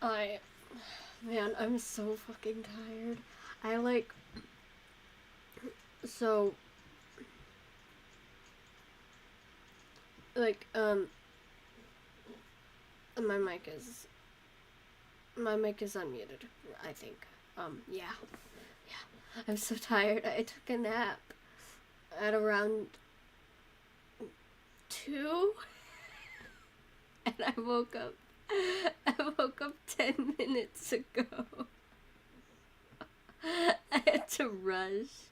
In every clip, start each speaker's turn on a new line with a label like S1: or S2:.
S1: I, man, I'm so fucking tired. I like, so, like, my mic is, my mic is unmuted, I think. Yeah. Yeah. I'm so tired. I took a nap at around 2, and I woke up, 10 minutes ago. I had to rush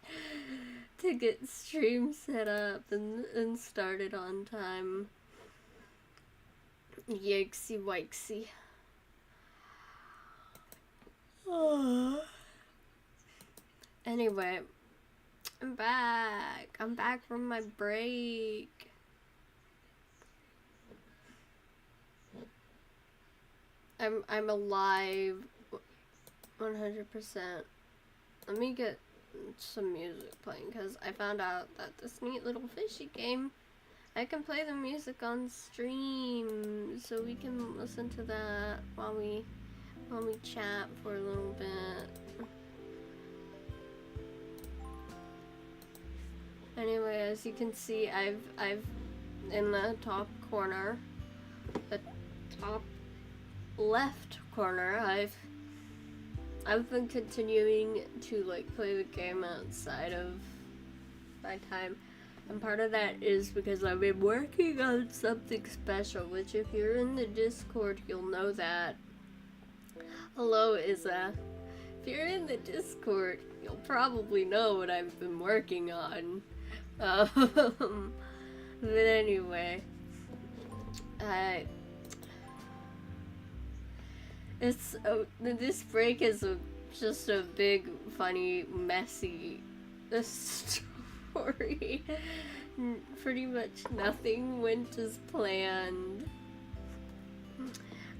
S1: to get stream set up and started on time. Yikesy wikesy. Anyway, I'm back. I'm back from my break. I'm alive 100%. Let me get some music playing because I found out that this neat little fishy game, I can play the music on stream, so we can listen to that while we chat for a little bit. Anyway, as you can see, I've in the top corner, the top left corner, I've been continuing to like play the game outside of my time, and part of that is because I've been working on something special, which if you're in the Discord you'll know that. Hello, Izza. If you're in the Discord, you'll probably know what I've been working on. But anyway, this break is just a big, funny, messy story. Pretty much nothing went as planned.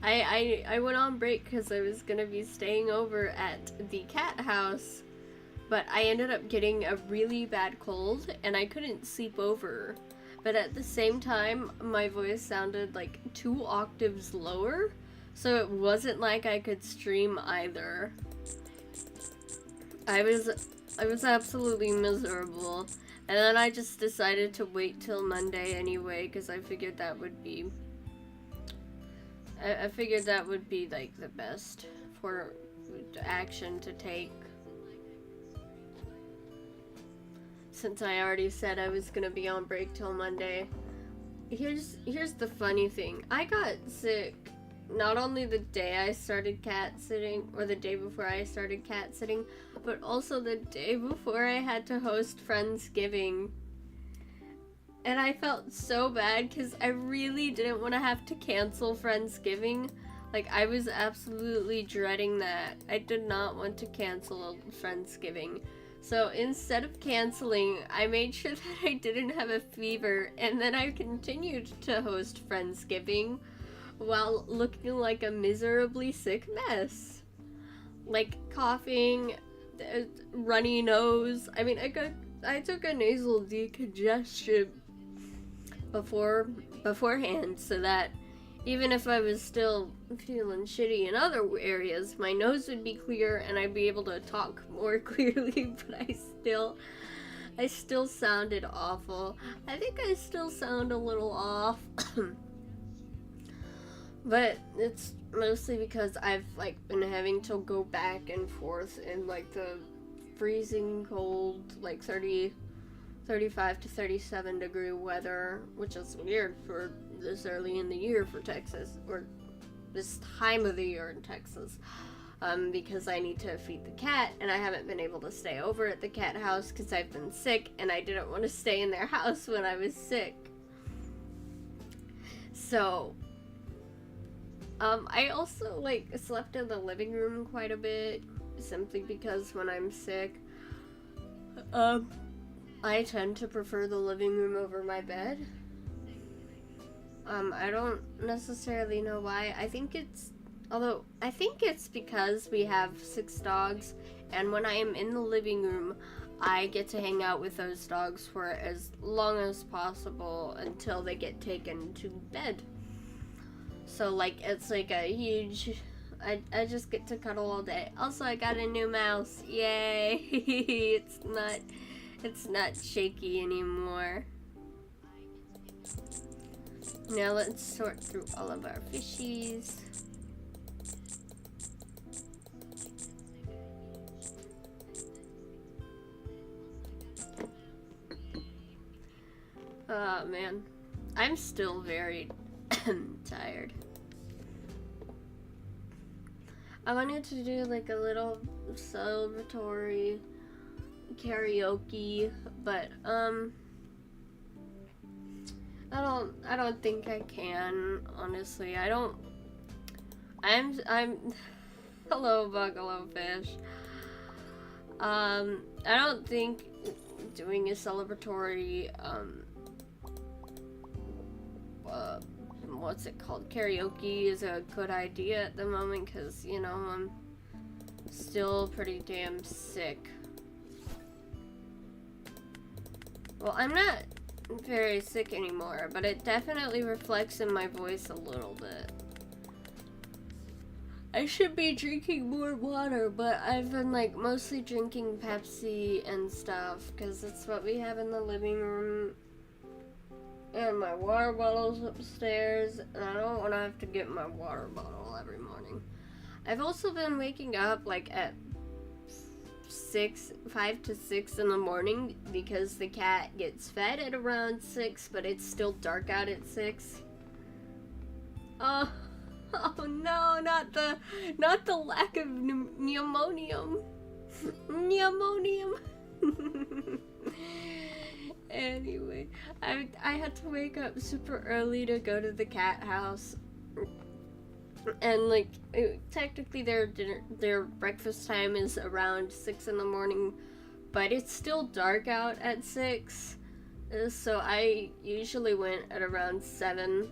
S1: I went on break because I was gonna be staying over at the cat house, but I ended up getting a really bad cold and I couldn't sleep over. But at the same time, my voice sounded like 2 octaves lower, so it wasn't like I could stream either. I was absolutely miserable. And then I just decided to wait till Monday anyway, because I figured that would be like the best for action to take. Since I already said I was gonna be on break till Monday. Here's the funny thing. I got sick not only the day I started cat sitting, or the day before I started cat sitting, but also the day before I had to host Friendsgiving. And I felt so bad because I really didn't want to have to cancel Friendsgiving. Like, I was absolutely dreading that. I did not want to cancel Friendsgiving. So instead of canceling, I made sure that I didn't have a fever, and then I continued to host Friendsgiving while looking like a miserably sick mess. Like coughing, runny nose. I mean, I took a nasal decongestion beforehand so that even if I was still feeling shitty in other areas, my nose would be clear and I'd be able to talk more clearly, but I still sounded awful. I think I still sound a little off. But it's mostly because I've like been having to go back and forth in like the freezing cold, like 35 to 37 degree weather, which is weird for this early in the year for Texas, or this time of the year in Texas, because I need to feed the cat, and I haven't been able to stay over at the cat house because I've been sick, and I didn't want to stay in their house when I was sick. So, I also, like, slept in the living room quite a bit, simply because when I'm sick, I tend to prefer the living room over my bed. I don't necessarily know why. I think it's because we have 6 dogs, and when I am in the living room, I get to hang out with those dogs for as long as possible until they get taken to bed. So, like, it's like a huge I just get to cuddle all day. Also, I got a new mouse. Yay! It's not shaky anymore. Now let's sort through all of our fishies. Oh man, I'm still very tired. I wanted to do like a little celebratory karaoke, but I don't think I can, honestly. I'm hello Buffalo Fish. I don't think doing a celebratory what's it called, karaoke is a good idea at the moment, because you know I'm still pretty damn sick. Well, I'm not very sick anymore, but it definitely reflects in my voice a little bit. I should be drinking more water, but I've been like mostly drinking Pepsi and stuff because that's what we have in the living room. And my water bottle's upstairs, and I don't want to have to get my water bottle every morning. I've also been waking up like at 5 to 6 in the morning because the cat gets fed at around 6, but it's still dark out at 6. Oh no, not the lack of pneumonium. Pneumonium. Anyway, I had to wake up super early to go to the cat house, and like technically their breakfast time is around 6 in the morning, but it's still dark out at 6, so I usually went at around 7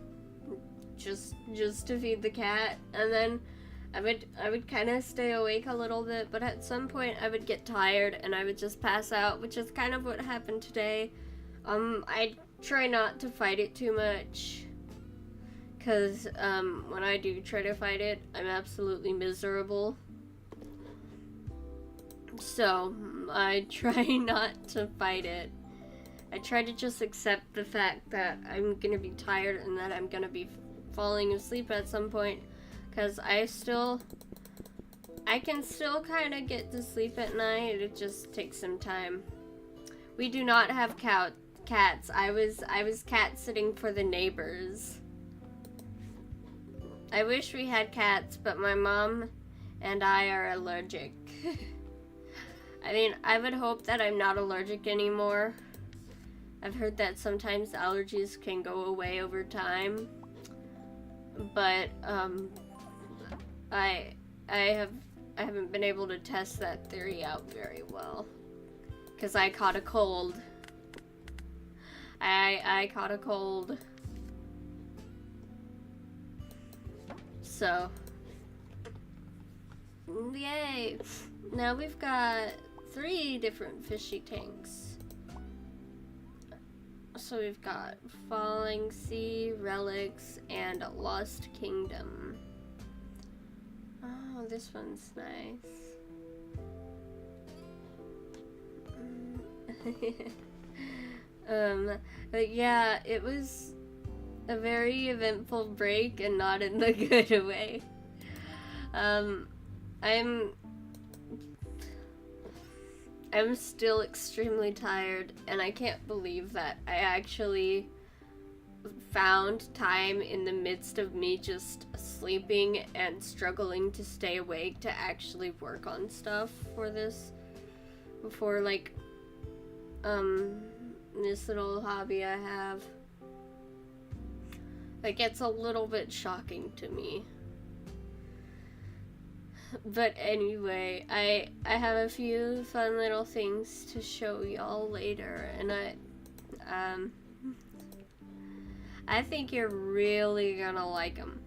S1: just to feed the cat, and then I would kind of stay awake a little bit, but at some point I would get tired and I would just pass out, which is kind of what happened today. I try not to fight it too much, because when I do try to fight it, I'm absolutely miserable. So I try not to fight it. I try to just accept the fact that I'm gonna be tired and that I'm gonna be falling asleep at some point, because I can still kind of get to sleep at night. It just takes some time. We do not have cats. I was cat sitting for the neighbors. I wish we had cats, but my mom and I are allergic. I mean, I would hope that I'm not allergic anymore. I've heard that sometimes allergies can go away over time, but I haven't been able to test that theory out very well, because I caught a cold. I caught a cold. So, yay! Now we've got 3 different fishy tanks. So we've got Falling Sea, Relics, and Lost Kingdom. Oh, this one's nice. But yeah, it was a very eventful break, and not in the good way. I'm still extremely tired, and I can't believe that I actually found time in the midst of me just sleeping and struggling to stay awake to actually work on stuff for this, for like this little hobby I have. Like, it's a little bit shocking to me. But anyway, I have a few fun little things to show y'all later, and I think you're really gonna like them.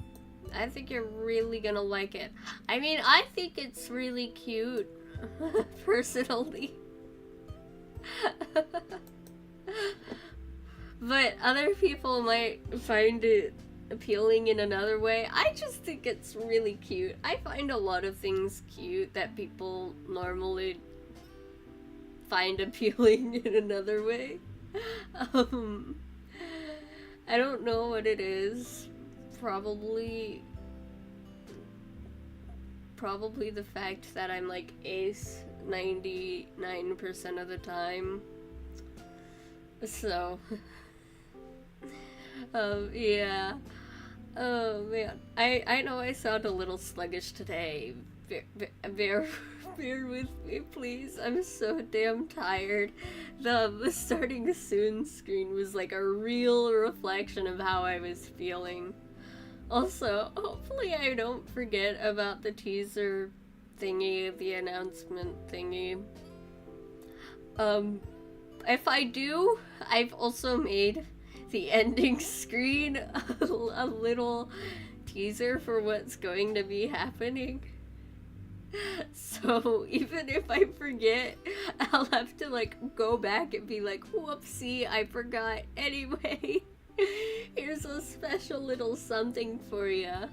S1: I think you're really gonna like it. I mean, I think it's really cute, personally. But other people might find it appealing in another way. I just think it's really cute. I find a lot of things cute that people normally find appealing in another way. Um, I don't know what it is. Probably the fact that I'm like ace 99% of the time. So, yeah. Oh man, I know I sound a little sluggish today. Bear with me, please. I'm so damn tired. The starting soon screen was like a real reflection of how I was feeling. Also, hopefully I don't forget about the teaser thingy, the announcement thingy. If I do, I've also made the ending screen a little teaser for what's going to be happening. So even if I forget, I'll have to like go back and be like, whoopsie, I forgot. Anyway, here's a special little something for ya.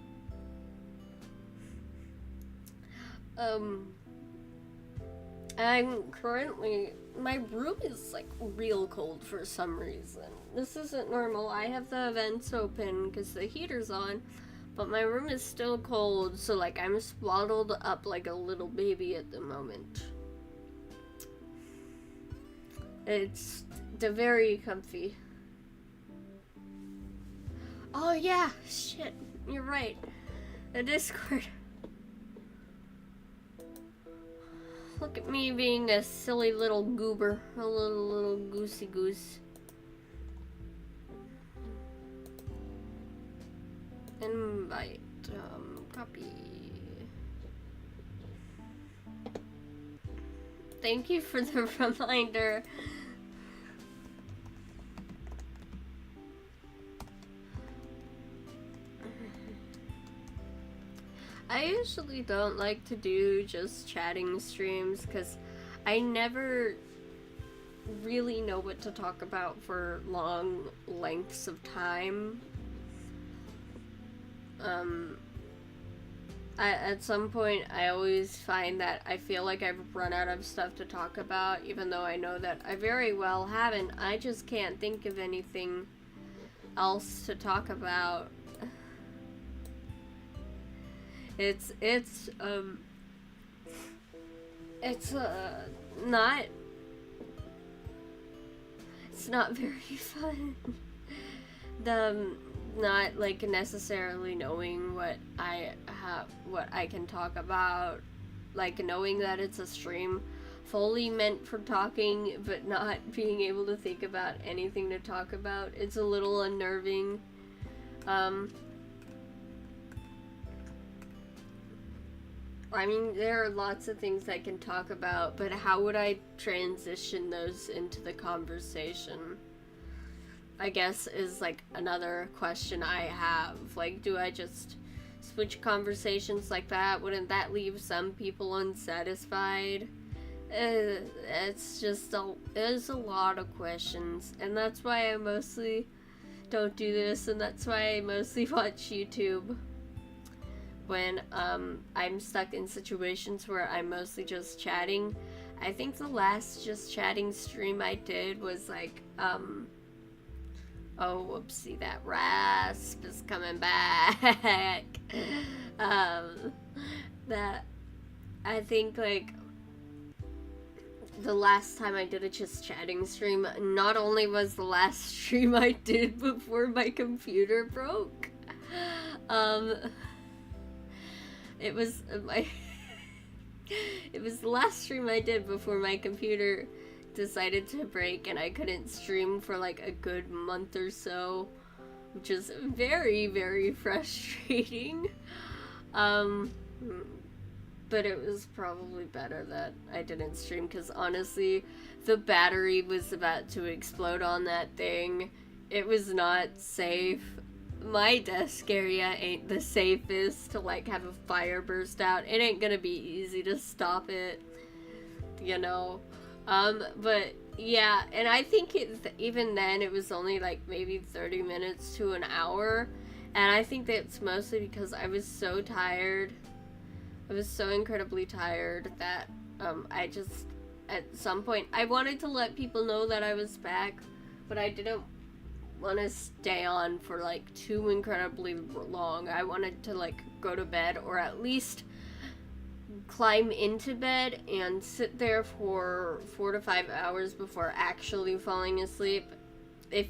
S1: I'm currently, my room is like real cold for some reason. This isn't normal. I have the vents open because the heater's on, but my room is still cold, so like I'm swaddled up like a little baby at the moment. It's very comfy. Oh yeah, shit, you're right. The Discord. Look at me being a silly little goober, a little goosey goose. Invite, copy. Thank you for the reminder. I usually don't like to do just chatting streams because I never really know what to talk about for long lengths of time. At some point, I always find that I feel like I've run out of stuff to talk about, even though I know that I very well haven't. I just can't think of anything else to talk about. It's not very fun. Not like necessarily knowing what I can talk about, like knowing that it's a stream fully meant for talking, but not being able to think about anything to talk about. It's a little unnerving. I mean, there are lots of things I can talk about, but how would I transition those into the conversation? I guess is like another question I have. Like, do I just switch conversations like that? Wouldn't that leave some people unsatisfied? It's just there's a lot of questions, and that's why I mostly don't do this, and that's why I mostly watch YouTube. When I'm stuck in situations where I'm mostly just chatting. I think the last just chatting stream I did was like, oh whoopsie, that rasp is coming back. That, I think like, the last time I did a just chatting stream, not only was the last stream I did before my computer broke, it was it was the last stream I did before my computer decided to break and I couldn't stream for like a good month or so, which is very, very frustrating. But it was probably better that I didn't stream, because honestly, the battery was about to explode on that thing. It was not safe. My desk area ain't the safest to like have a fire burst out. It ain't gonna be easy to stop it, you know. But yeah, and I think even then it was only like maybe 30 minutes to an hour, And I think that's mostly because I was so tired. I was so incredibly tired that I just, at some point, I wanted to let people know that I was back, but I didn't want to stay on for like too incredibly long. I wanted to like go to bed, or at least climb into bed and sit there for 4 to 5 hours before actually falling asleep. If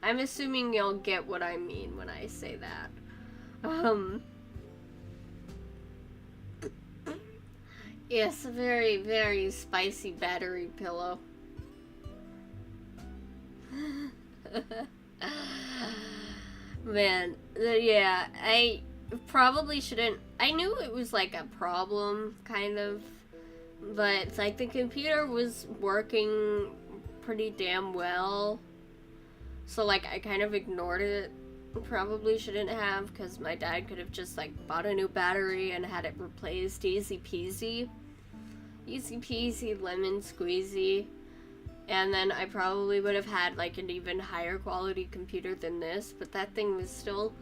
S1: I'm assuming y'all get what I mean when I say that. Yes, a very, very spicy battery pillow. Man, yeah, I probably shouldn't. I knew it was like a problem, kind of, but it's like the computer was working pretty damn well, so like I kind of ignored it. Probably shouldn't have, because my dad could have just like bought a new battery and had it replaced. Easy peasy. Easy peasy, lemon squeezy. And then I probably would have had like an even higher quality computer than this, but that thing was still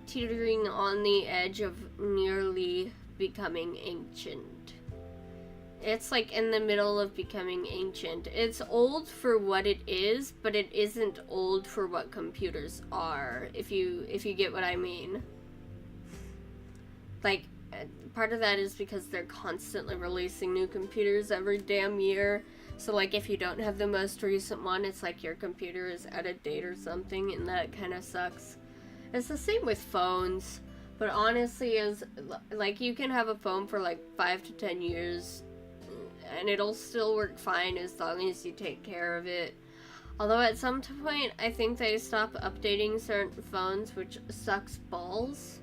S1: teetering on the edge of nearly becoming ancient. It's like in the middle of becoming ancient. It's old for what it is, but it isn't old for what computers are, if you get what I mean. Like, part of that is because they're constantly releasing new computers every damn year. So like if you don't have the most recent one, it's like your computer is out of date or something, and that kind of sucks. It's the same with phones, but honestly, is like you can have a phone for like 5 to 10 years and it'll still work fine as long as you take care of it. Although at some point, I think they stop updating certain phones, which sucks balls.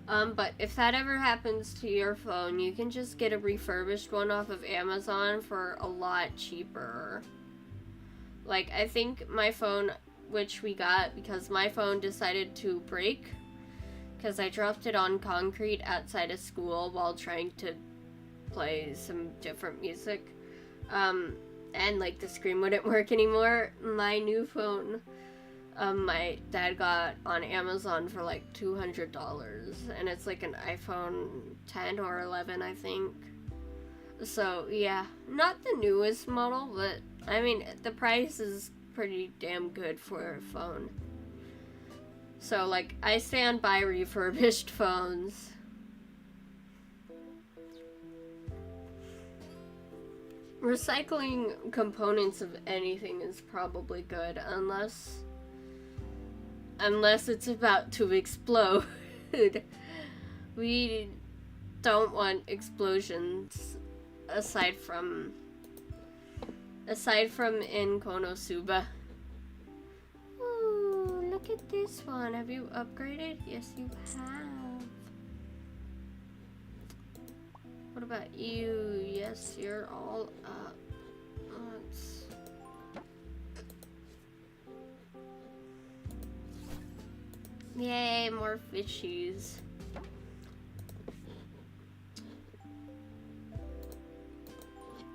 S1: But if that ever happens to your phone, you can just get a refurbished one off of Amazon for a lot cheaper. Like, I think my phone, which we got because my phone decided to break because I dropped it on concrete outside of school while trying to play some different music. And like the screen wouldn't work anymore. My new phone, my dad got on Amazon for like $200, and it's like an iPhone 10 or 11, I think. So yeah, not the newest model, but I mean the price is pretty damn good for a phone. So like I stand by refurbished phones. Recycling components of anything is probably good, unless it's about to explode. We don't want explosions aside from in Konosuba. Ooh, look at this one. Have you upgraded? Yes, you have. What about you? Yes, you're all up. Yay, more fishies.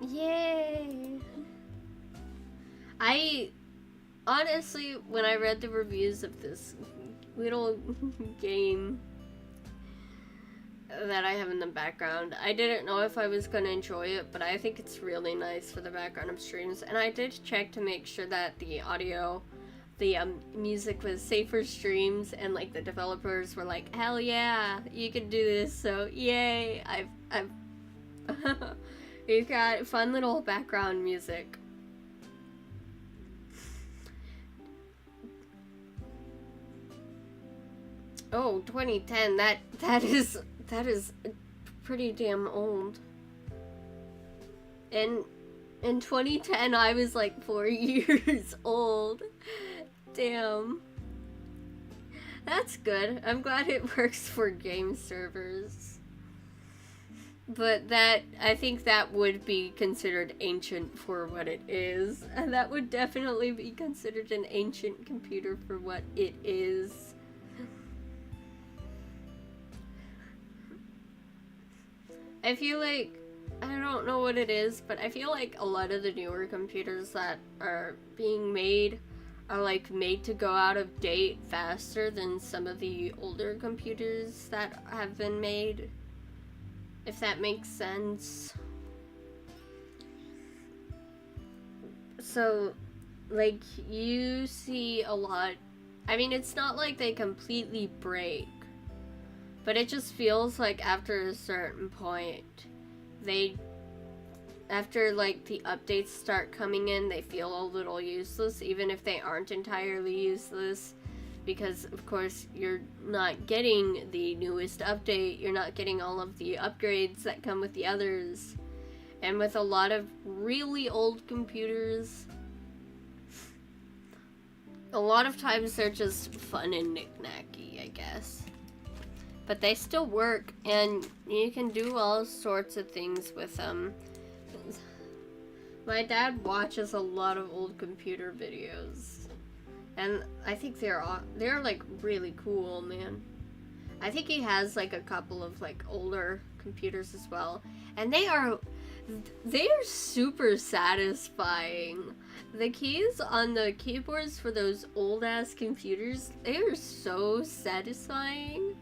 S1: Yay! I honestly, when I read the reviews of this little game that I have in the background, I didn't know if I was going to enjoy it, but I think it's really nice for the background of streams. And I did check to make sure that the audio, the music was safe for streams, and like the developers were like, hell yeah, you can do this, so yay. I've you've got fun little background music. Oh, 2010, that is pretty damn old. In 2010, I was like 4 years old. Damn. That's good. I'm glad it works for game servers. But I think that would be considered ancient for what it is. And that would definitely be considered an ancient computer for what it is. I feel like, I don't know what it is, but I feel like a lot of the newer computers that are being made are like made to go out of date faster than some of the older computers that have been made, if that makes sense. So like you see a lot, I mean, it's not like they completely break, but it just feels like after a certain point, after like the updates start coming in, they feel a little useless, even if they aren't entirely useless, because of course you're not getting the newest update, you're not getting all of the upgrades that come with the others. And with a lot of really old computers, a lot of times they're just fun and knick-knacky, I guess. But they still work, and you can do all sorts of things with them. My dad watches a lot of old computer videos, and I think they're like really cool, man. I think he has like a couple of like older computers as well, and they are super satisfying. The keys on the keyboards for those old ass computers, they are so satisfying.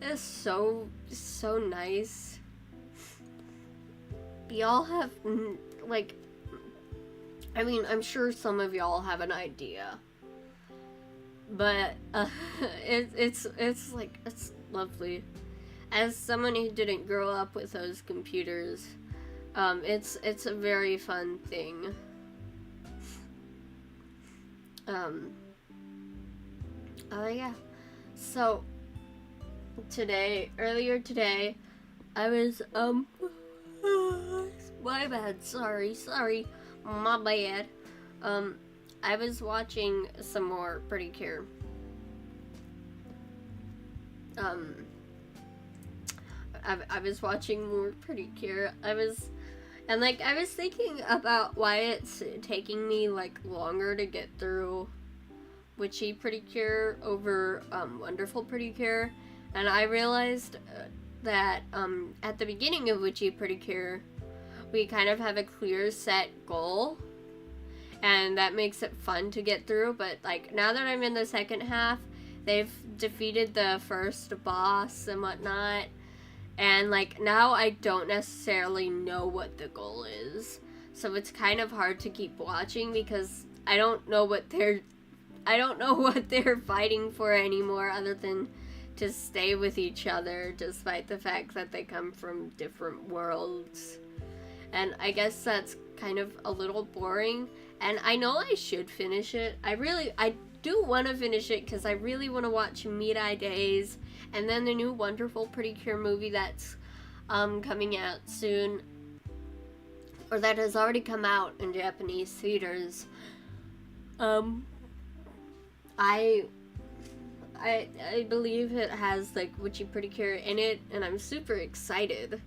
S1: It's so nice. Y'all have like, I mean, I'm sure some of y'all have an idea, but it's like, it's lovely. As someone who didn't grow up with those computers, it's a very fun thing. Yeah. So earlier today, I was my bad. Sorry, my bad. I was watching some more Pretty Cure. I was watching more Pretty Cure. I was thinking about why it's taking me like longer to get through Witchy Pretty Cure over Wonderful Pretty Cure, and I realized that at the beginning of Witchy Pretty Cure, we kind of have a clear set goal, and that makes it fun to get through. But like now that I'm in the second half, they've defeated the first boss and whatnot, and like now I don't necessarily know what the goal is, so it's kind of hard to keep watching because I don't know what they're fighting for anymore, other than to stay with each other, despite the fact that they come from different worlds. And I guess that's kind of a little boring, and I know I should finish it. I do want to finish it because I really want to watch Mirai Days, and then the new Wonderful Pretty Cure movie that's coming out soon, or that has already come out in Japanese theaters. I believe it has like Witchy Pretty Cure in it, and I'm super excited.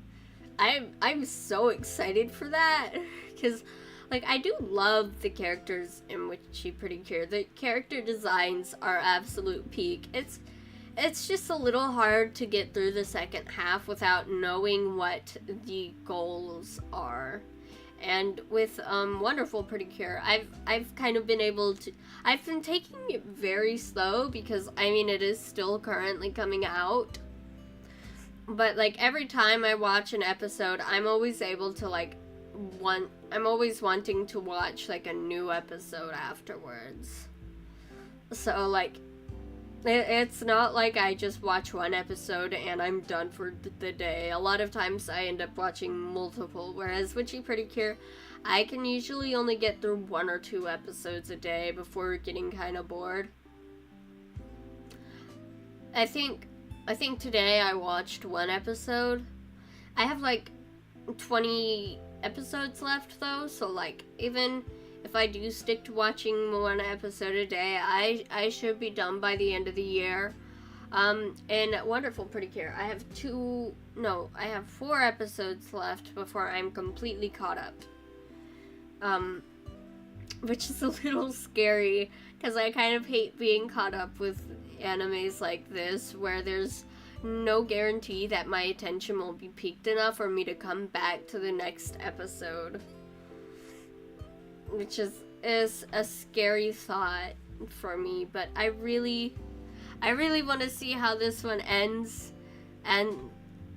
S1: I'm so excited for that because like I do love the characters in Witchy Pretty Cure. The character designs are absolute peak. It's just a little hard to get through the second half without knowing what the goals are. And with Wonderful Pretty Cure, I've kind of been able to, I've been taking it very slow because I mean it is still currently coming out. But like every time I watch an episode, I'm always able to like I'm always wanting to watch like a new episode afterwards. So like it's not like I just watch one episode and I'm done for the day. A lot of times I end up watching multiple, whereas Witchy Pretty Cure, I can usually only get through 1 or 2 episodes a day before getting kind of bored. I think today I watched 1 episode. I have like 20 episodes left though, so like even if I do stick to watching 1 episode a day, I should be done by the end of the year. In Wonderful Pretty Cure, I have 4 episodes left before I'm completely caught up. Which is a little scary, because I kind of hate being caught up with animes like this, where there's no guarantee that my attention will be peaked enough for me to come back to the next episode. Which is a scary thought. for me, but I really want to see how this one ends, and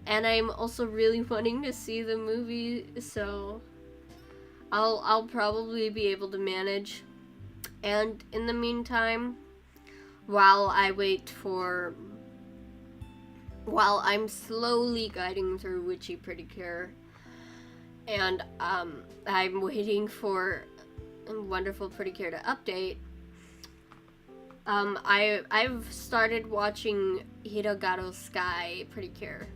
S1: I'm also really wanting to see the movie, so I'll probably be able to manage. And in the meantime, while I'm slowly guiding through Witchy Pretty Cure, and I'm waiting for Wonderful Pretty Cure to update, I've started watching Hirogaro Sky Pretty Cure,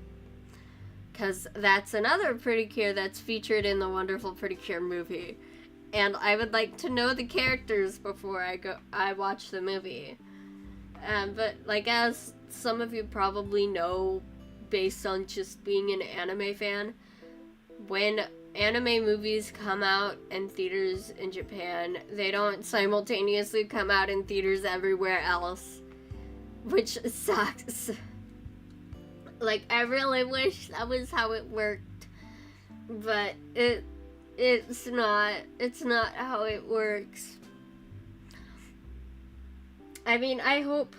S1: because that's another Pretty Cure that's featured in the Wonderful Pretty Cure movie, and I would like to know the characters before I watch the movie. But like, as some of you probably know, based on just being an anime fan, when anime movies come out in theaters in Japan, they don't simultaneously come out in theaters everywhere else, which sucks. Like, I really wish that was how it worked, but it's not how it works. I mean, I hope.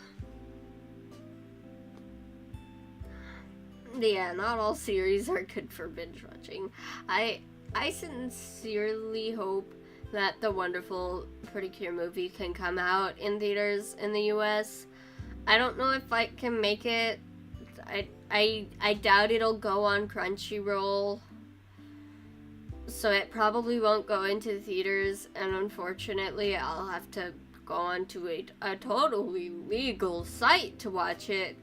S1: Yeah, not all series are good for binge watching. I sincerely hope that the Wonderful Pretty Cure movie can come out in theaters in the US. I don't know if I can make it. I doubt it'll go on Crunchyroll, so it probably won't go into theaters, and unfortunately I'll have to go on to a totally legal site to watch it.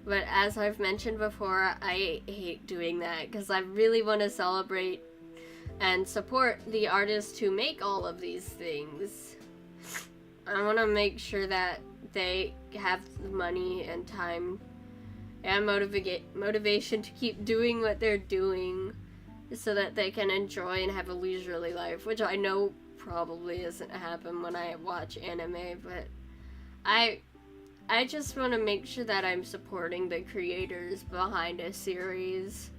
S1: But as I've mentioned before, I hate doing that, because I really want to celebrate and support the artists who make all of these things. I want to make sure that they have the money and time and motivation to keep doing what they're doing, so that they can enjoy and have a leisurely life, which I know probably doesn't happen when I watch anime, but I just want to make sure that I'm supporting the creators behind a series.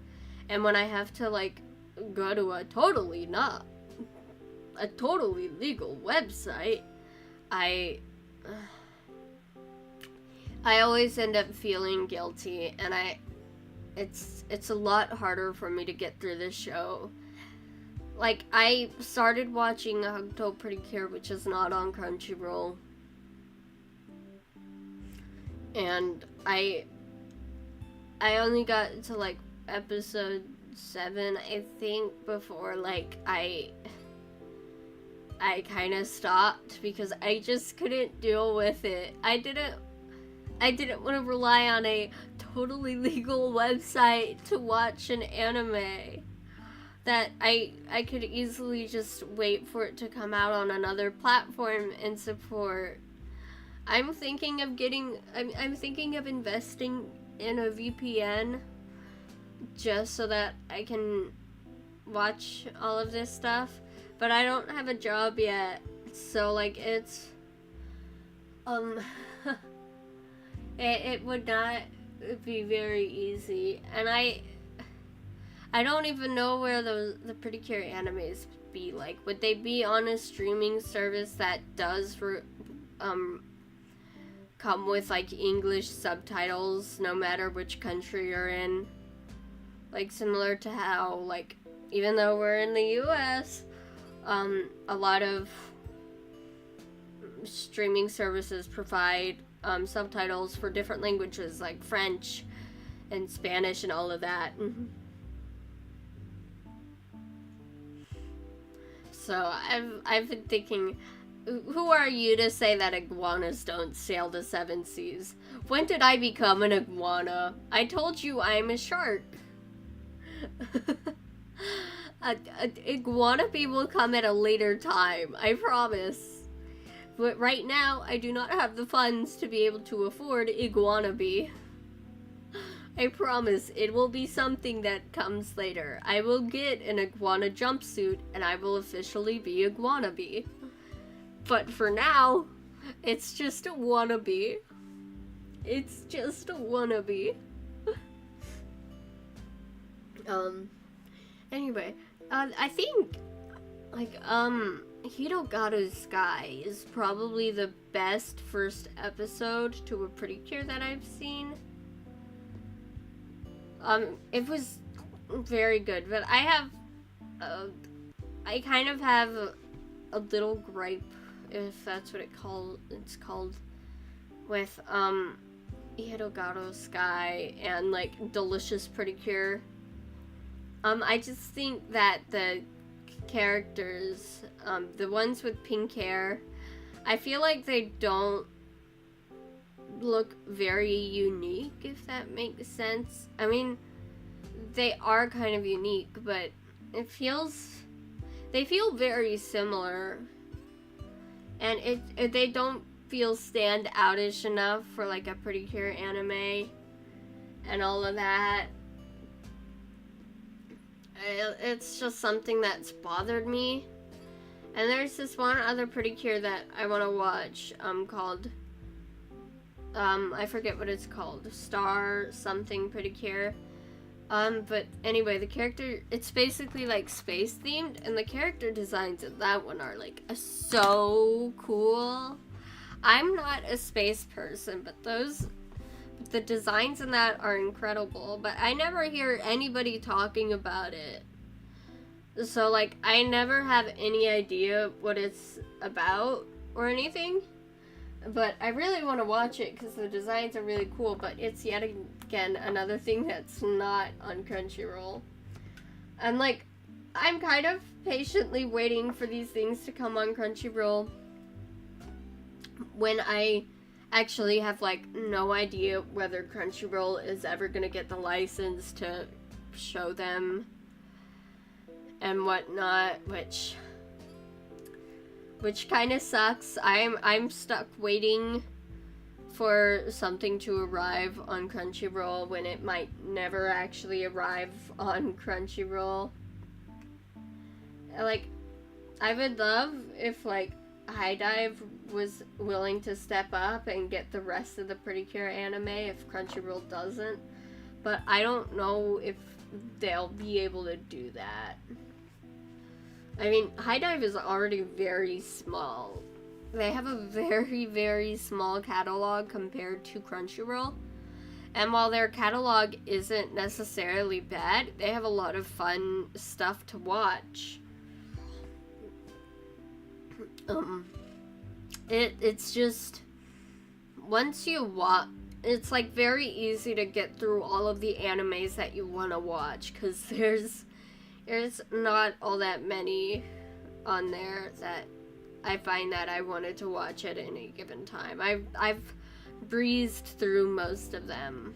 S1: And when I have to, like, go to a totally legal website, I always end up feeling guilty, and it's a lot harder for me to get through this show. Like, I started watching Hokuto Pretty Cure, which is not on Crunchyroll, and I only got to, like, episode 7, I think, before, like, I kind of stopped, because I just couldn't deal with it. I didn't want to rely on a totally legal website to watch an anime that I could easily just wait for it to come out on another platform and support. I'm thinking of investing in a VPN just so that I can watch all of this stuff, but I don't have a job yet, so, like, it's it would not be very easy, and I don't even know where the Pretty Cure animes be. Like, would they be on a streaming service that does come with, like, English subtitles no matter which country you're in? Like, similar to how, like, even though we're in the US, a lot of streaming services provide subtitles for different languages, like French and Spanish and all of that. So I've been thinking, who are you to say that iguanas don't sail the 7 seas? When did I become an iguana? I told you I'm a shark. Iguana Bee will come at a later time, I promise. But right now, I do not have the funds to be able to afford Iguana Bee. I promise, it will be something that comes later. I will get an iguana jumpsuit, and I will officially be Iguana Bee. But for now, it's just a wannabe. It's just a wannabe. Anyway, I think, like, Hirogato's Sky is probably the best first episode to a Pretty Cure that I've seen. It was very good, but I kind of have a little gripe, if that's what it's called, with Hirogato's Sky and like Delicious Pretty Cure. I just think that the characters, the ones with pink hair, I feel like they don't look very unique, if that makes sense. I mean, they are kind of unique, but they feel very similar, and they don't feel stand outish enough for like a Pretty Cure anime and all of that. It's just something that's bothered me. And there's this one other Pretty Cure that I want to watch, called, I forget what it's called, Star something Pretty Cure. But anyway, the character, it's basically like space themed, and the character designs in that one are like so cool. I'm not a space person, but the designs in that are incredible, but I never hear anybody talking about it. So, like, I never have any idea what it's about or anything. But I really want to watch it because the designs are really cool, but it's yet again another thing that's not on Crunchyroll. And, like, I'm kind of patiently waiting for these things to come on Crunchyroll when I actually have like no idea whether Crunchyroll is ever gonna get the license to show them and whatnot, which kind of sucks. I'm stuck waiting for something to arrive on Crunchyroll when it might never actually arrive on Crunchyroll. Like, I would love if like High Dive was willing to step up and get the rest of the Pretty Cure anime if Crunchyroll doesn't, but I don't know if they'll be able to do that. I mean, High Dive is already very small. They have a very, very small catalog compared to Crunchyroll, and while their catalog isn't necessarily bad, they have a lot of fun stuff to watch. It's just, once you watch, it's like very easy to get through all of the animes that you want to watch, because there's not all that many on there that I find that I wanted to watch at any given time. I've breezed through most of them.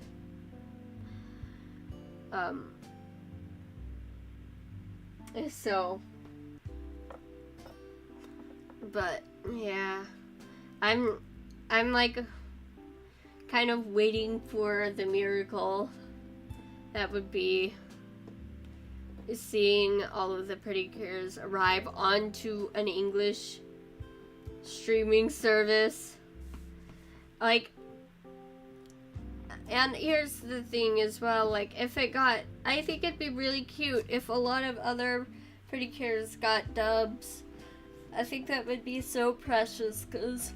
S1: So, but yeah, I'm like kind of waiting for the miracle that would be seeing all of the Pretty Cures arrive onto an English streaming service. Like, and here's the thing as well, like, if it got, I think it'd be really cute if a lot of other Pretty Cures got dubs. I think that would be so precious, because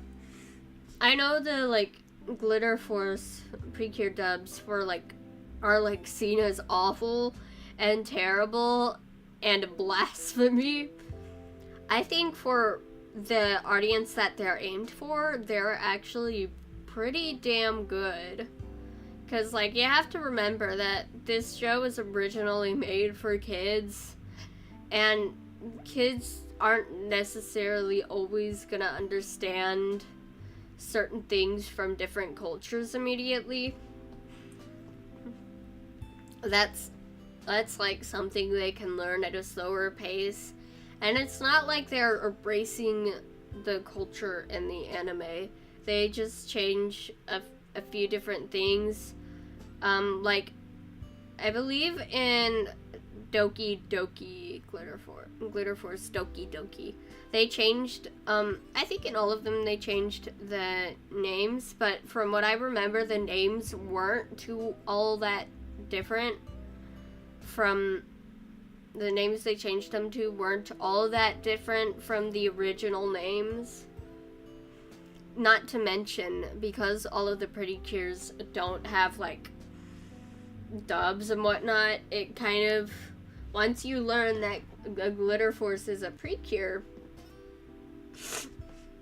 S1: I know the, like, Glitter Force Pretty Cure dubs are, like, seen as awful and terrible and blasphemy. I think for the audience that they're aimed for, they're actually pretty damn good. Because, like, you have to remember that this show was originally made for kids, and kids aren't necessarily always gonna understand certain things from different cultures immediately. That's like something they can learn at a slower pace. And it's not like they're embracing the culture in the anime. They just change a few different things. Like, I believe in Doki Doki Glitter Force Doki Doki, they changed, I think in all of them they changed the names, but from what I remember, the names weren't too all that different from the names they changed them to weren't all that different from the original names. Not to mention, because all of the Pretty Cures don't have, like, dubs and whatnot, it kind of, once you learn that a Glitter Force is a Precure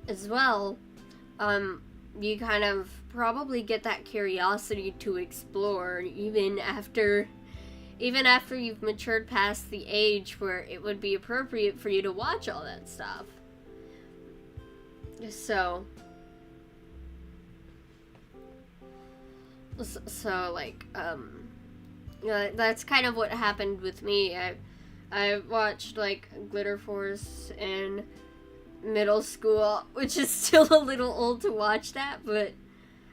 S1: as well, you kind of probably get that curiosity to explore, even after you've matured past the age where it would be appropriate for you to watch all that stuff. So like, that's kind of what happened with me. I watched, like, Glitter Force in middle school, which is still a little old to watch that, but,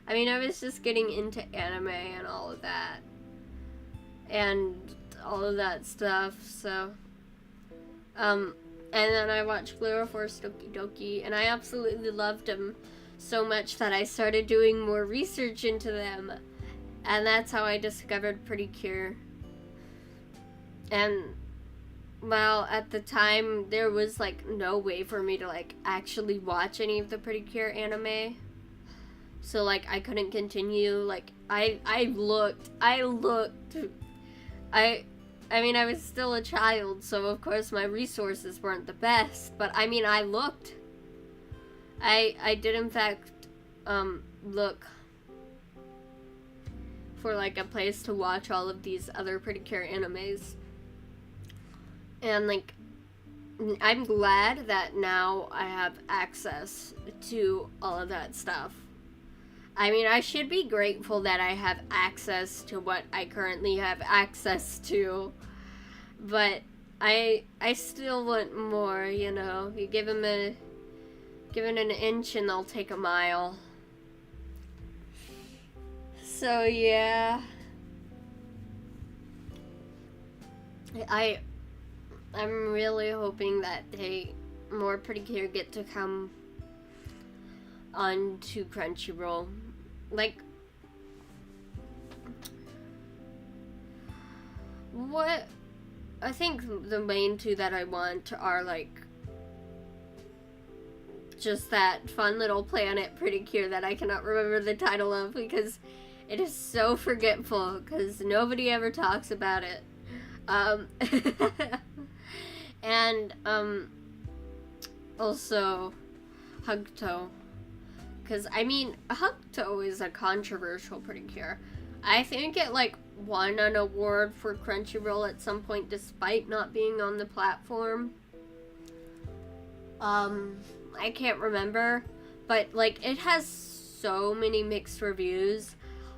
S1: I mean, I was just getting into anime and all of that. And all of that stuff, so, and then I watched Glitter Force Doki Doki, and I absolutely loved them so much that I started doing more research into them, and that's how I discovered Pretty Cure. And, well, at the time, there was, like, no way for me to, like, actually watch any of the Pretty Cure anime, so, like, I couldn't continue. Like, I looked, I mean, I was still a child, so of course my resources weren't the best, but I mean, I looked. I did in fact, look for, like, a place to watch all of these other Pretty Cure animes. And, like, I'm glad that now I have access to all of that stuff. I mean, I should be grateful that I have access to what I currently have access to, but I still want more, you know. You give them an inch and they'll take a mile. So yeah, I'm really hoping that more Pretty Cure get to come onto Crunchyroll. Like, what I think the main two that I want are, like, just that fun little planet Pretty Cure that I cannot remember the title of because it is so forgetful because nobody ever talks about it. And also Hugto. Because, I mean, Hugto is a controversial Pretty Cure. I think it, like, won an award for Crunchyroll at some point despite not being on the platform. I can't remember. But, like, it has so many mixed reviews.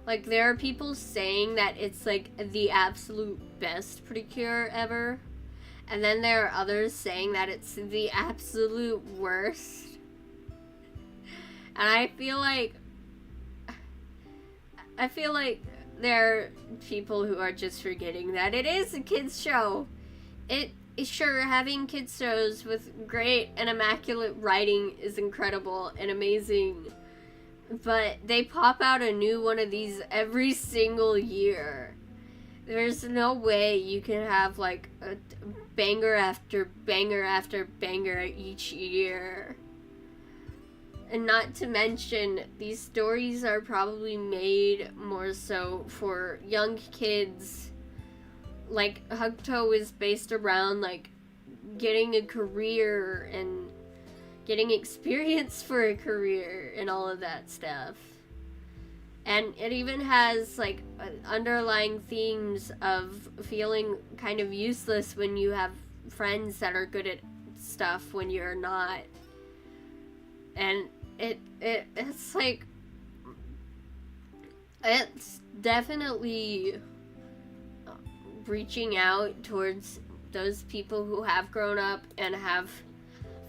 S1: Like, there are people saying that it's, like, the absolute best Pretty Cure ever. And then there are others saying that it's the absolute worst. And I feel like there are people who are just forgetting that it is a kids show. It is sure, having kids shows with great and immaculate writing is incredible and amazing. But they pop out a new one of these every single year. There's no way you can have, like, a banger after banger after banger each year. And not to mention, these stories are probably made more so for young kids. Like, Hugto is based around, like, getting a career and getting experience for a career and all of that stuff. And it even has, like, underlying themes of feeling kind of useless when you have friends that are good at stuff when you're not. And it's like, it's definitely reaching out towards those people who have grown up and have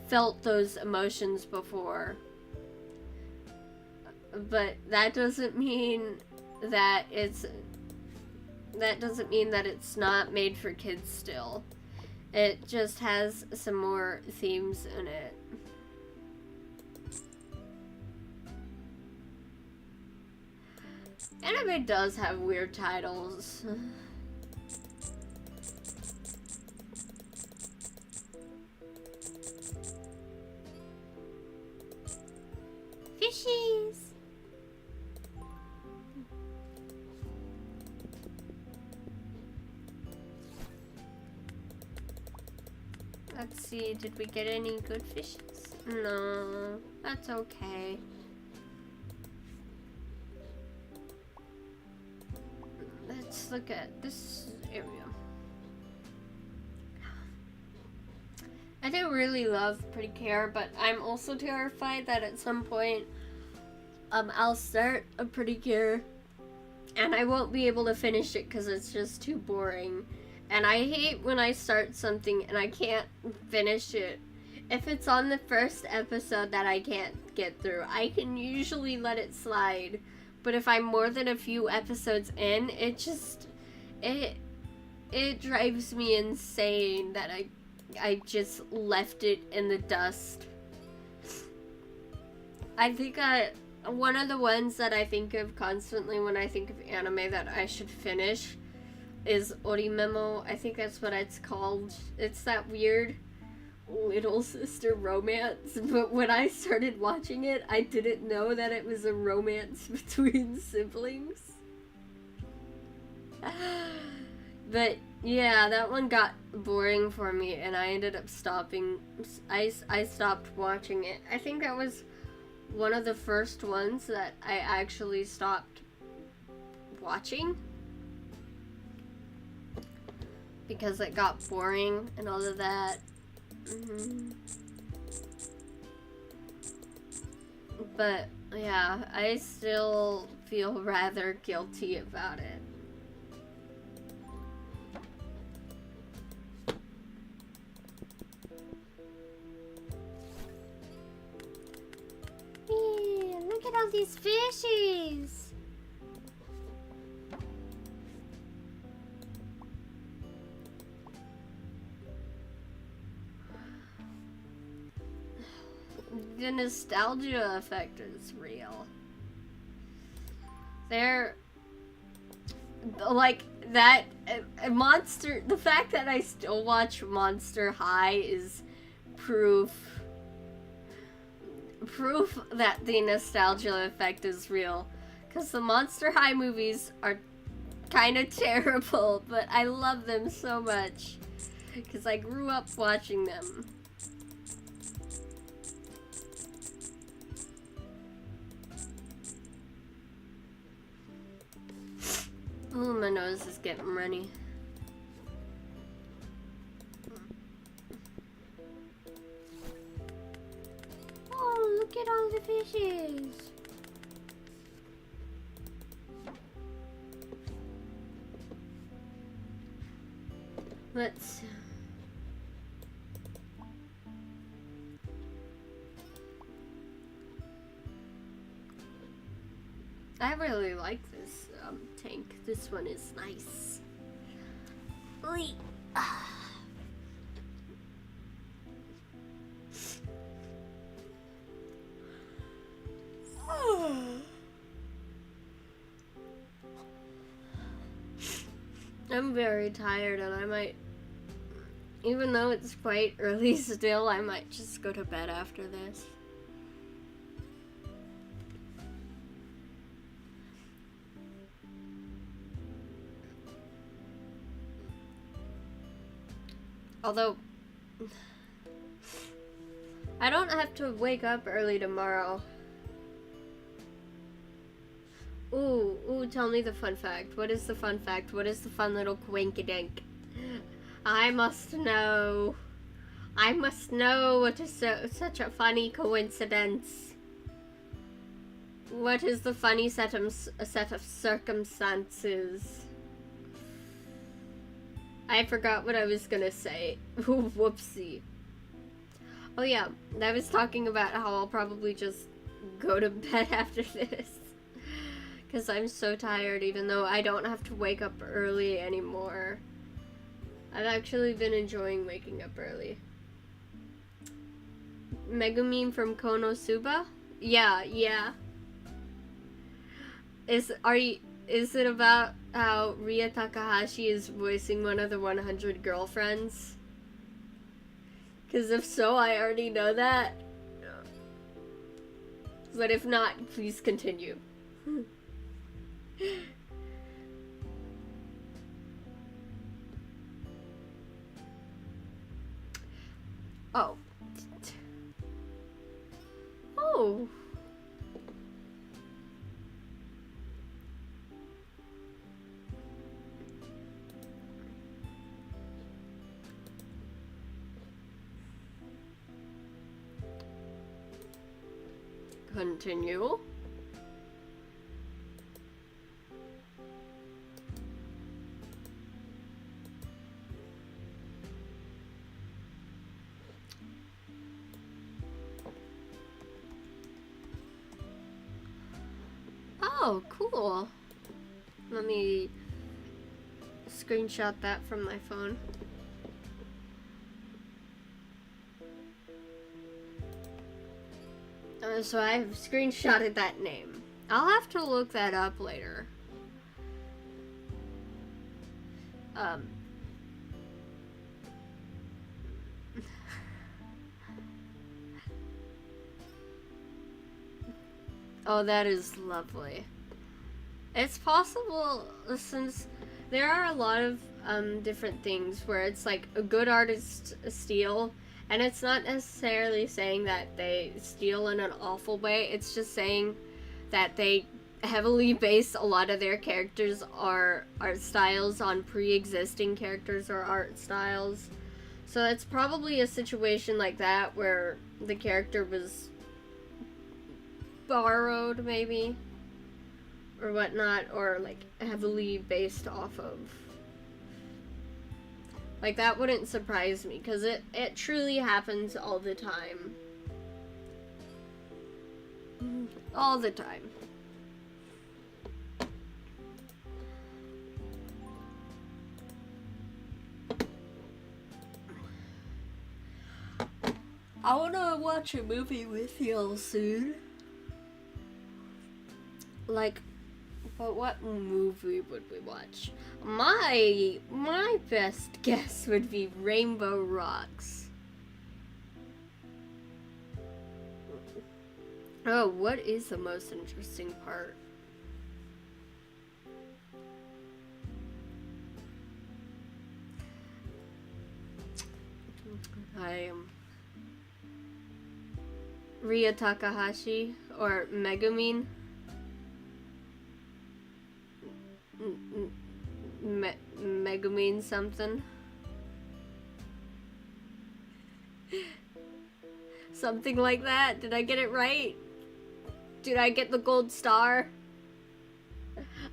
S1: felt those emotions before. But that doesn't mean that it's not made for kids still. It just has some more themes in it. Anime does have weird titles. Let's see, did we get any good fishes? No, that's okay. Let's look at this area. I do really love Pretty Care, but I'm also terrified that at some point I'll start a Pretty Care and I won't be able to finish it because it's just too boring. And I hate when I start something and I can't finish it. If it's on the first episode that I can't get through, I can usually let it slide. But if I'm more than a few episodes in, it drives me insane that I just left it in the dust. I think one of the ones that I think of constantly when I think of anime that I should finish is Orimemo. I think that's what it's called. It's that weird little sister romance, but when I started watching it, I didn't know that it was a romance between siblings. But yeah, that one got boring for me and I ended up stopping. I stopped watching it. I think that was one of the first ones that I actually stopped watching because it got boring and all of that. But yeah, I still feel rather guilty about it. Yeah, look at all these fishies. The nostalgia effect is real. They're like that Monster. The fact that I still watch Monster High is proof that the nostalgia effect is real. Because the Monster High movies are kind of terrible, but I love them so much because I grew up watching them. Ooh, my nose is getting runny. Oh, look at all the fishes. Let's... I really like this tank. This one is nice. Oy. I'm very tired and I might, even though it's quite early still, I might just go to bed after this. Although, I don't have to wake up early tomorrow. Ooh, tell me the fun fact. What is the fun fact? What is the fun little quinkydink? I must know. I must know what is such a funny coincidence. What is the funny set of circumstances? I forgot what I was gonna say. Whoopsie. Oh yeah, I was talking about how I'll probably just go to bed after this. Because I'm so tired even though I don't have to wake up early anymore. I've actually been enjoying waking up early. Megumin from Konosuba? Yeah. Is it about how Ria Takahashi is voicing one of the 100 girlfriends? Because if so, I already know that. But if not, please continue. Oh. Continue. Oh, cool. Let me screenshot that from my phone. So I have screenshotted that name. I'll have to look that up later. Oh, that is lovely. It's possible, since there are a lot of different things where it's like a good artist steal, and it's not necessarily saying that they steal in an awful way. It's just saying that they heavily base a lot of their characters or art styles on pre-existing characters or art styles. So it's probably a situation like that where the character was borrowed, maybe, or whatnot, or like heavily based off of. Like, that wouldn't surprise me, because it truly happens all the time. All the time. I wanna watch a movie with y'all soon. Like, but what movie would we watch? My best guess would be Rainbow Rocks. Oh, what is the most interesting part? I am Ria Takahashi or Megumin. Megumin something. Something like that. Did I get it right? Did I get the gold star?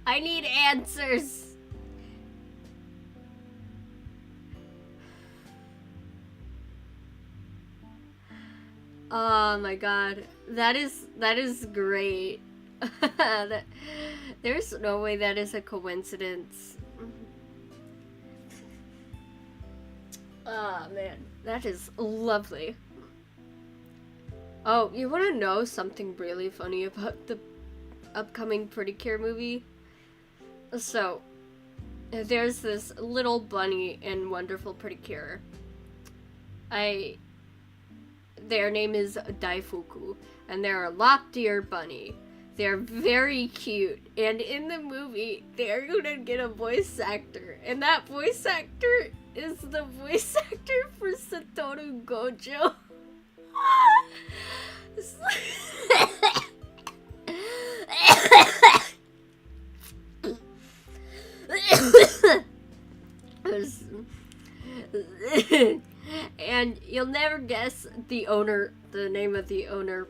S1: I need answers. Oh my god. That is great. There's no way that is a coincidence. Oh man, that is lovely. Oh, you want to know something really funny about the upcoming Pretty Cure movie? So, there's this little bunny in Wonderful Pretty Cure. Their name is Daifuku, and they're a locked-ear bunny. They're very cute, and in the movie, they're gonna get a voice actor, and that voice actor is the voice actor for Satoru Gojo. And you'll never guess the name of the owner,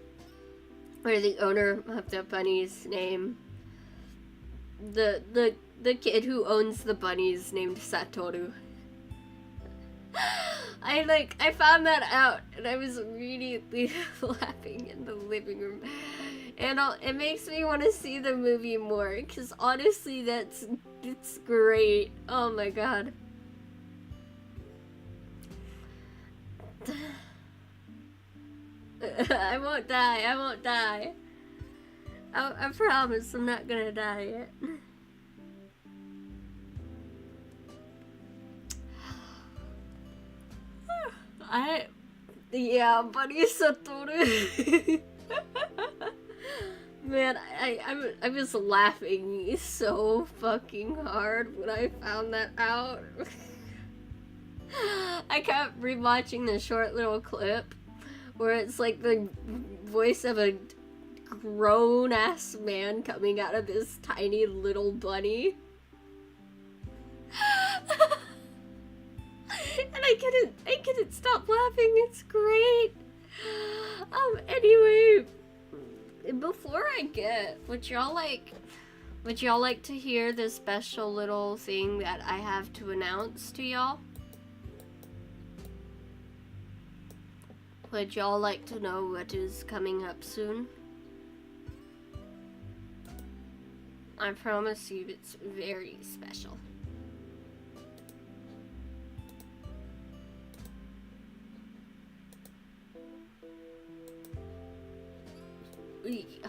S1: or the owner of the bunny's name. The kid who owns the bunnies named Satoru. I found that out, and I was immediately laughing in the living room. And it makes me want to see the movie more, because honestly, it's great. Oh my god. I won't die. I promise I'm not gonna die yet. Yeah, Bunny Satoru. Man, I was laughing so fucking hard when I found that out. I kept rewatching the short little clip where it's like the voice of a grown-ass man coming out of this tiny little bunny. And I couldn't stop laughing. It's great. Anyway, before I get, would y'all like to hear the special little thing that I have to announce to y'all? Would y'all like to know what is coming up soon? I promise you it's very special. Yeah.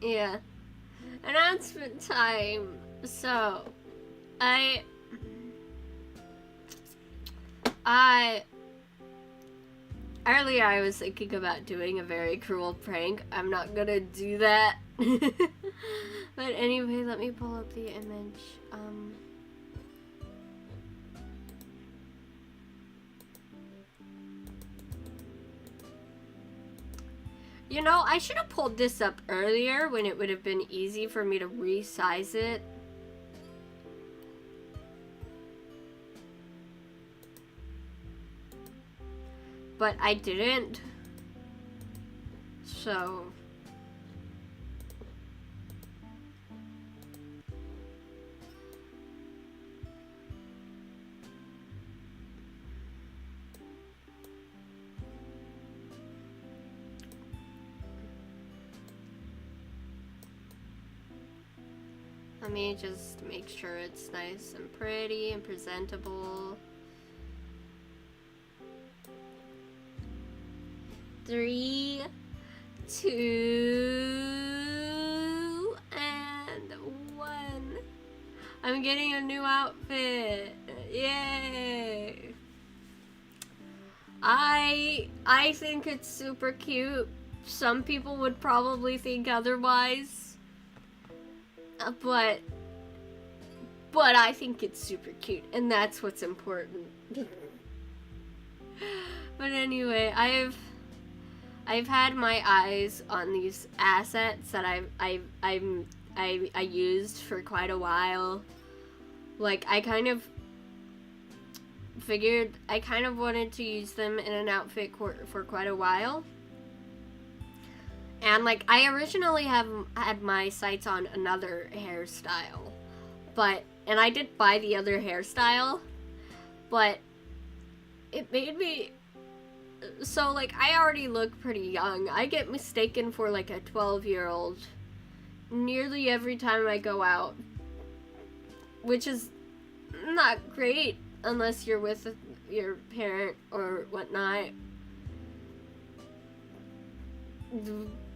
S1: Yeah. Announcement time. So, earlier I was thinking about doing a very cruel prank. I'm not gonna do that. But anyway, let me pull up the image. You know, I should have pulled this up earlier when it would have been easy for me to resize it. But I didn't. So... let me just make sure it's nice and pretty and presentable. 3, 2, and 1. I'm getting a new outfit. Yay! I think it's super cute. Some people would probably think otherwise. But I think it's super cute, and that's what's important. But anyway, I've had my eyes on these assets that I used for quite a while. Like, I kind of figured I kind of wanted to use them in an outfit for quite a while. And, like, I originally had my sights on another hairstyle. And I did buy the other hairstyle. But it made me... So, like, I already look pretty young. I get mistaken for, like, a 12-year-old nearly every time I go out. Which is not great unless you're with your parent or whatnot.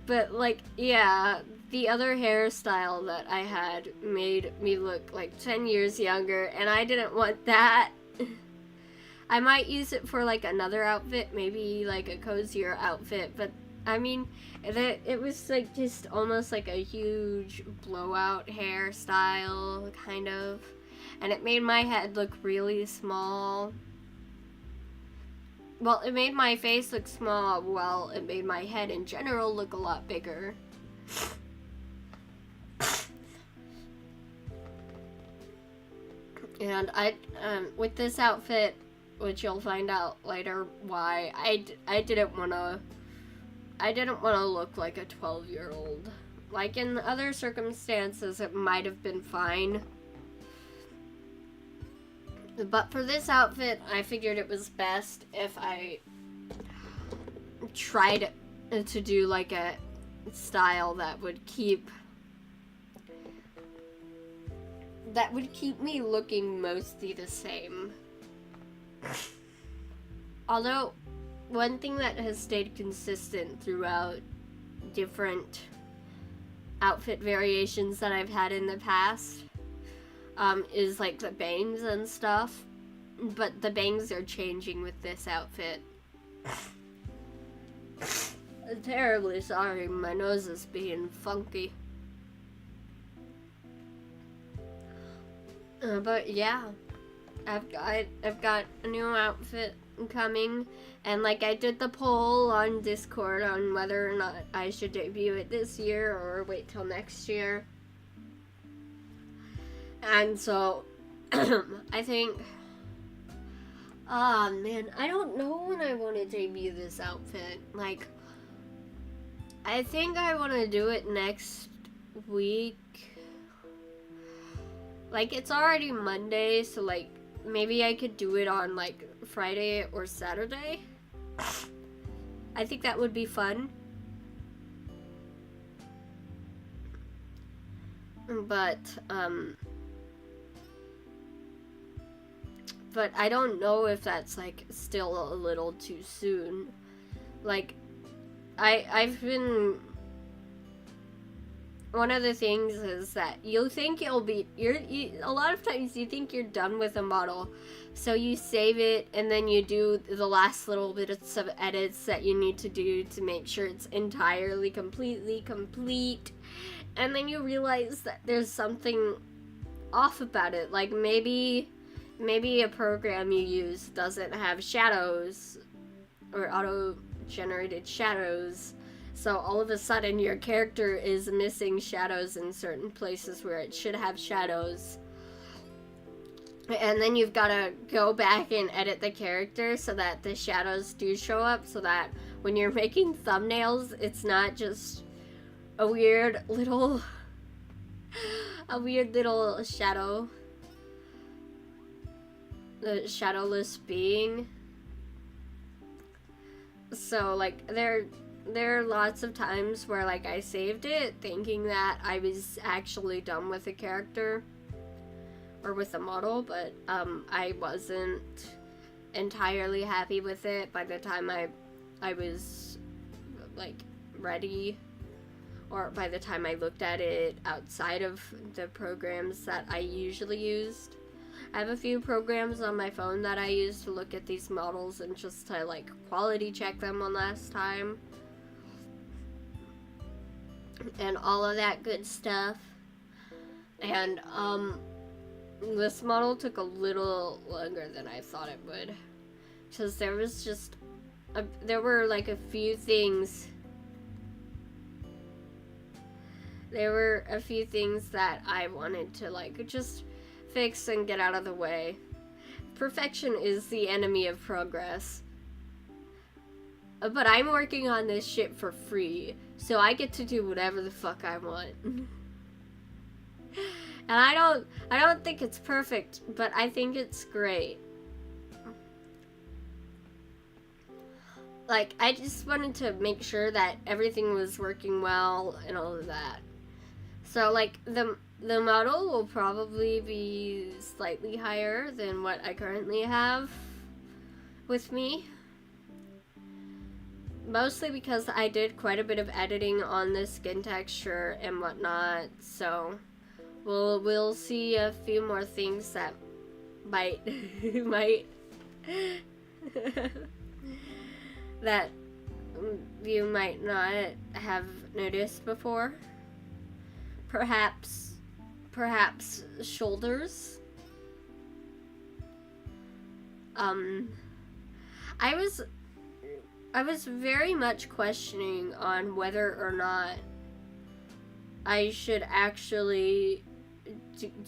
S1: But, like, yeah, the other hairstyle that I had made me look like 10 years younger, and I didn't want that. I might use it for, like, another outfit, maybe, like, a cozier outfit, but, I mean, it was, like, just almost like a huge blowout hairstyle, kind of, and it made my head look really small. Well, it made my face look small, while it made my head in general look a lot bigger. And with this outfit, which you'll find out later why, I didn't want to look like a 12-year-old. Like, in other circumstances, it might have been fine. But for this outfit, I figured it was best if I tried to do, like, a style that would keep me looking mostly the same. Although, one thing that has stayed consistent throughout different outfit variations that I've had in the past is like the bangs and stuff, but the bangs are changing with this outfit. I'm terribly sorry, my nose is being funky. But yeah, I've got a new outfit coming, and like I did the poll on Discord on whether or not I should debut it this year or wait till next year. And so I think, man, I don't know when I want to debut this outfit. Like, I think I want to do it next week. Like, it's already Monday, so like maybe I could do it on like Friday or Saturday. I think that would be fun. But I don't know if that's like still a little too soon. Like, I've been, one of the things is that you'll think a lot of times you think you're done with a model, so you save it and then you do the last little bits of edits that you need to do to make sure it's entirely completely complete, and then you realize that there's something off about it. Like maybe a program you use doesn't have shadows or auto-generated shadows, so all of a sudden your character is missing shadows in certain places where it should have shadows. And then you've got to go back and edit the character so that the shadows do show up, so that when you're making thumbnails, it's not just a weird little shadow, the shadowless being. So like there are lots of times where like I saved it thinking that I was actually done with the character or with the model, but I wasn't entirely happy with it by the time I was like ready, or by the time I looked at it outside of the programs that I usually used. I have a few programs on my phone that I use to look at these models and just to like quality check them one last time and all of that good stuff. And this model took a little longer than I thought it would, because there was just there were like a few things that I wanted to like just fix and get out of the way. Perfection is the enemy of progress. But I'm working on this shit for free, so I get to do whatever the fuck I want. And I don't think it's perfect, but I think it's great. Like, I just wanted to make sure that everything was working well and all of that. So like the model will probably be slightly higher than what I currently have with me. Mostly because I did quite a bit of editing on the skin texture and whatnot, so we'll see a few more things that might that you might not have noticed before. Perhaps shoulders. I was very much questioning on whether or not I should actually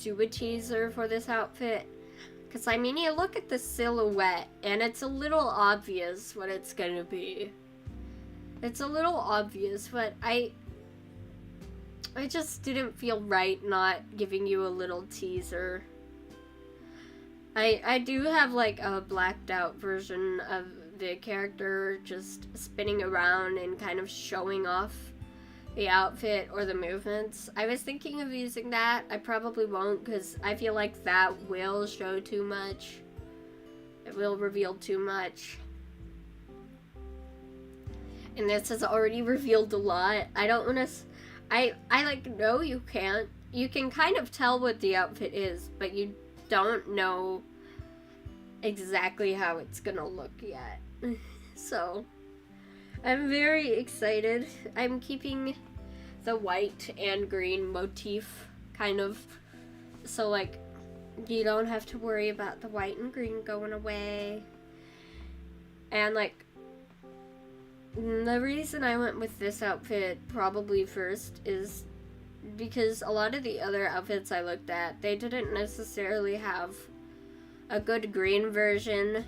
S1: do a teaser for this outfit. Because, I mean, you look at the silhouette, and it's a little obvious what it's gonna be. It's a little obvious, but I just didn't feel right not giving you a little teaser. I do have, like, a blacked out version of the character just spinning around and kind of showing off the outfit or the movements. I was thinking of using that. I probably won't, because I feel like that will show too much. It will reveal too much. And this has already revealed a lot. I don't want I like, no, you can't. You can kind of tell what the outfit is, but you don't know exactly how it's gonna look yet. So, I'm very excited. I'm keeping the white and green motif, kind of, so like, you don't have to worry about the white and green going away. And like, the reason I went with this outfit probably first is because a lot of the other outfits I looked at, they didn't necessarily have a good green version,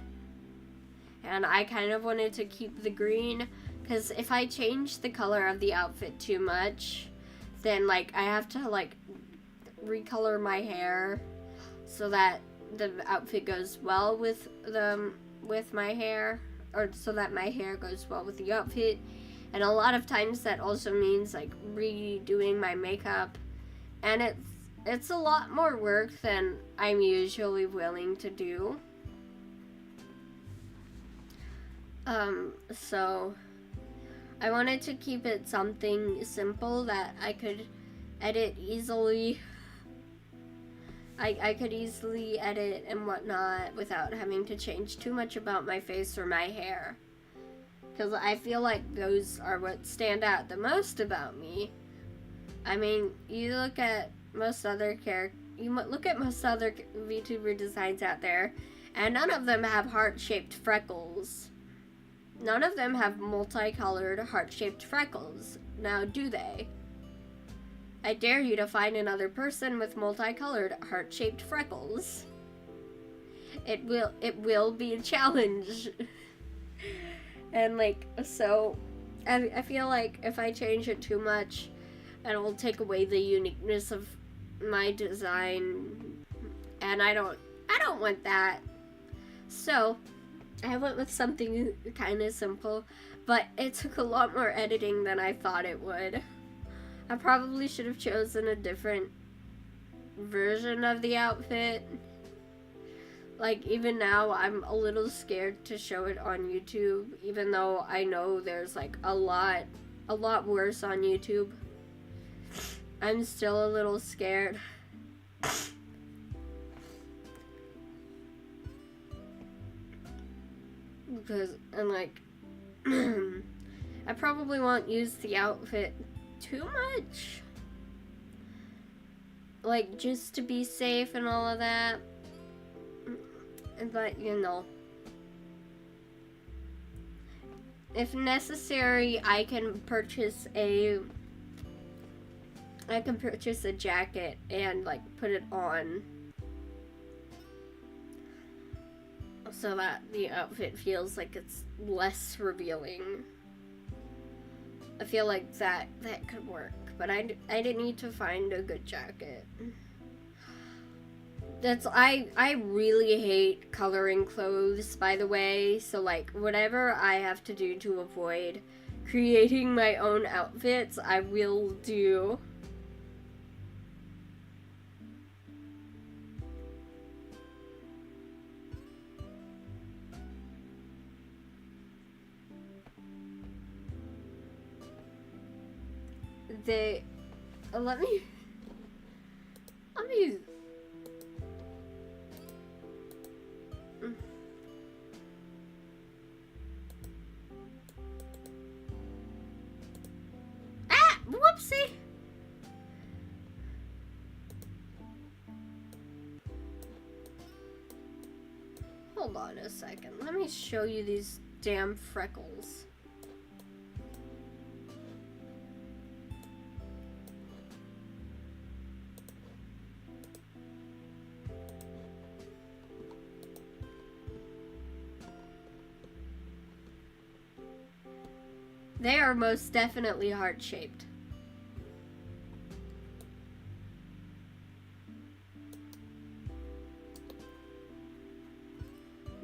S1: and I kind of wanted to keep the green, because if I change the color of the outfit too much, then like I have to like recolor my hair so that the outfit goes well with my hair, or so that my hair goes well with the outfit. And a lot of times that also means like redoing my makeup, and it's a lot more work than I'm usually willing to do. So I wanted to keep it something simple that I could edit easily. I could easily edit and whatnot without having to change too much about my face or my hair. Because I feel like those are what stand out the most about me. I mean, you look at most other VTuber designs out there, and none of them have heart-shaped freckles. None of them have multicolored heart-shaped freckles. Now, do they? I dare you to find another person with multicolored heart-shaped freckles. It will be a challenge. And like, so I feel like if I change it too much, it will take away the uniqueness of my design, and I don't want that. So I went with something kind of simple, but it took a lot more editing than I thought it would. I probably should have chosen a different version of the outfit. Like, even now, I'm a little scared to show it on YouTube, even though I know there's like a lot worse on YouTube. I'm still a little scared. Because I'm like, I probably won't use the outfit too much. Like, just to be safe and all of that. But, you know, if necessary, I can purchase a jacket and, like, put it on so that the outfit feels like it's less revealing. I feel like that could work, but I didn't need to find a good jacket. I really hate coloring clothes, by the way, so like whatever I have to do to avoid creating my own outfits, I will do. Let me whoopsie. Hold on a second. Let me show you these damn freckles. They are most definitely heart-shaped.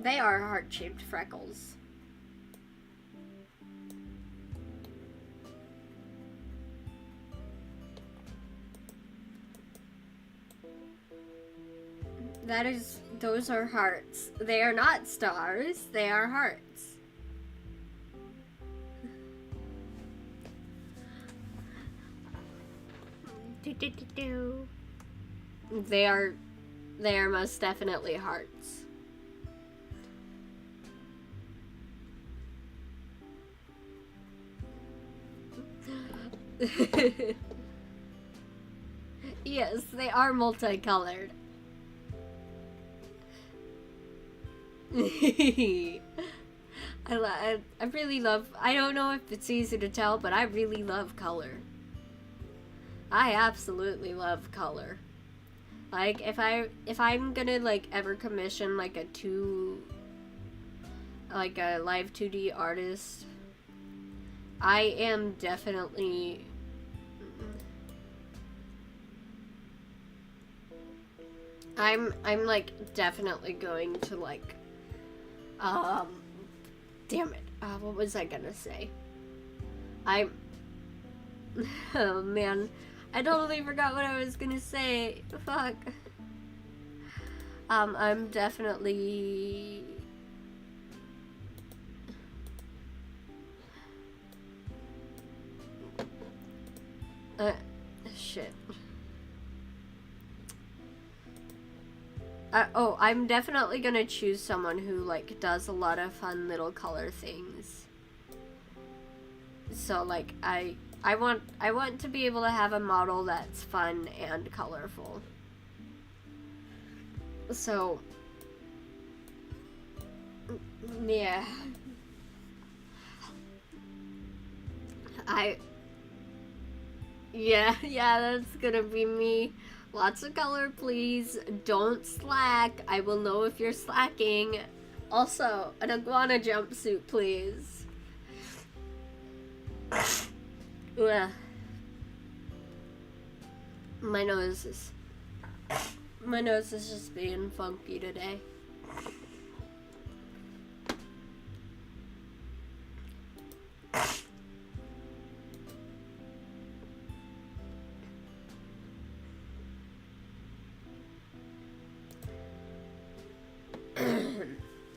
S1: They are heart-shaped freckles. Those are hearts. They are not stars, they are hearts. They are most definitely hearts. Yes, they are multicolored. I really love, I don't know if it's easy to tell, but I really love color. I absolutely love color. Like, if I'm gonna, like, ever commission, like, a live 2D artist, I am definitely... I'm like, definitely going to, like, damn it. What was I gonna say? Oh, man. I totally forgot what I was gonna say. Fuck. I'm definitely... shit. I'm definitely gonna choose someone who, like, does a lot of fun little color things. So, like, I want to be able to have a model that's fun and colorful. So, yeah. Yeah, that's gonna be me. Lots of color, please. Don't slack. I will know if you're slacking. Also, an iguana jumpsuit, please. Ugh. My nose is just being funky today.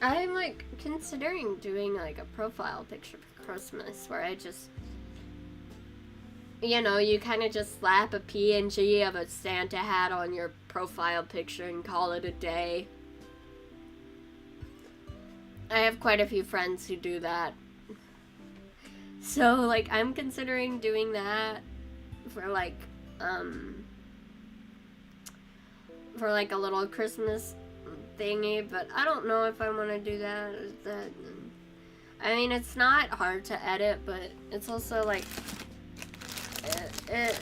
S1: I'm, like, considering doing, like, a profile picture for Christmas where I just, you know, you kind of just slap a PNG of a Santa hat on your profile picture and call it a day. I have quite a few friends who do that. So, like, I'm considering doing that for, like, a little Christmas thingy, but I don't know if I want to do that. I mean, it's not hard to edit, but it's also, like, it's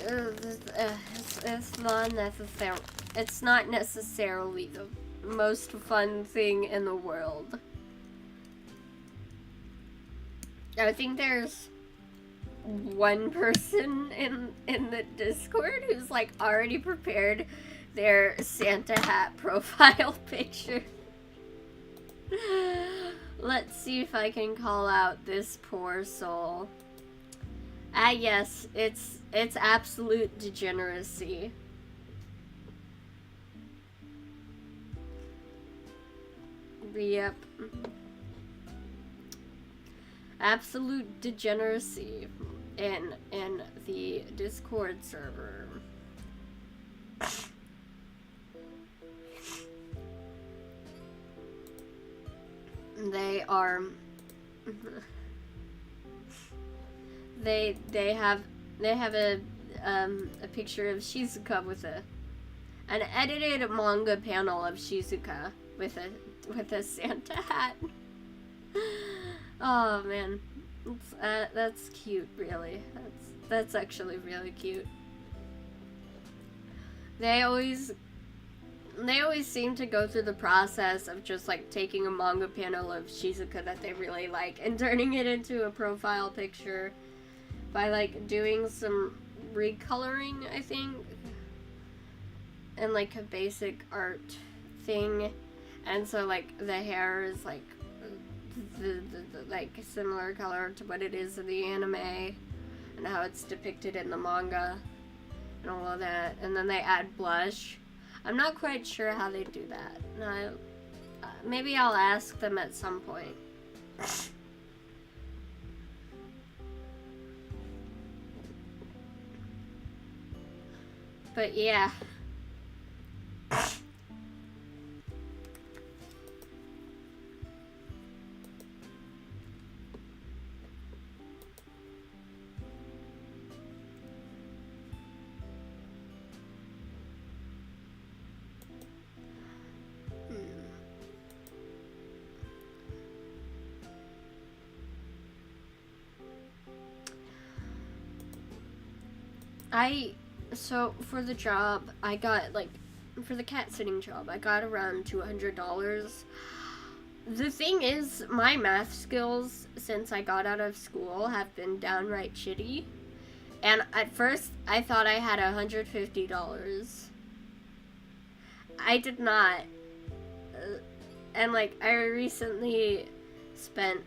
S1: not necessarily, it's not necessarily the most fun thing in the world. I think there's one person in the Discord who's, like, already prepared their Santa hat profile picture. Let's see if I can call out this poor soul. Ah, yes, it's absolute degeneracy. Yep. Absolute degeneracy in the Discord server. They are they have a picture of Shizuka with an edited manga panel of Shizuka with a Santa hat. Oh man, that's cute. Really, that's actually really cute. They always seem to go through the process of just, like, taking a manga panel of Shizuka that they really like and turning it into a profile picture by, like, doing some recoloring, I think, and, like, a basic art thing. And so, like, the hair is, like, the like, similar color to what it is in the anime and how it's depicted in the manga and all of that. And then they add blush. I'm not quite sure how they do that. No, maybe I'll ask them at some point. But yeah. So for the job, I got like, for the cat sitting job, I got around $200. The thing is, my math skills since I got out of school have been downright shitty. And at first, I thought I had $150. I did not. And like, I recently spent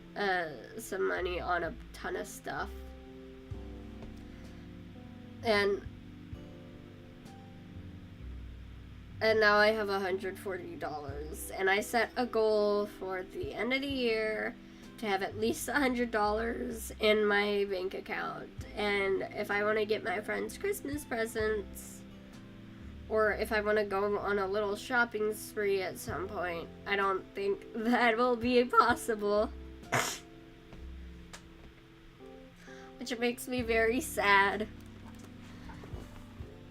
S1: some money on a ton of stuff. And now I have $140, and I set a goal for the end of the year to have at least $100 in my bank account. And if I want to get my friends Christmas presents, or if I want to go on a little shopping spree at some point, I don't think that will be possible. Which makes me very sad.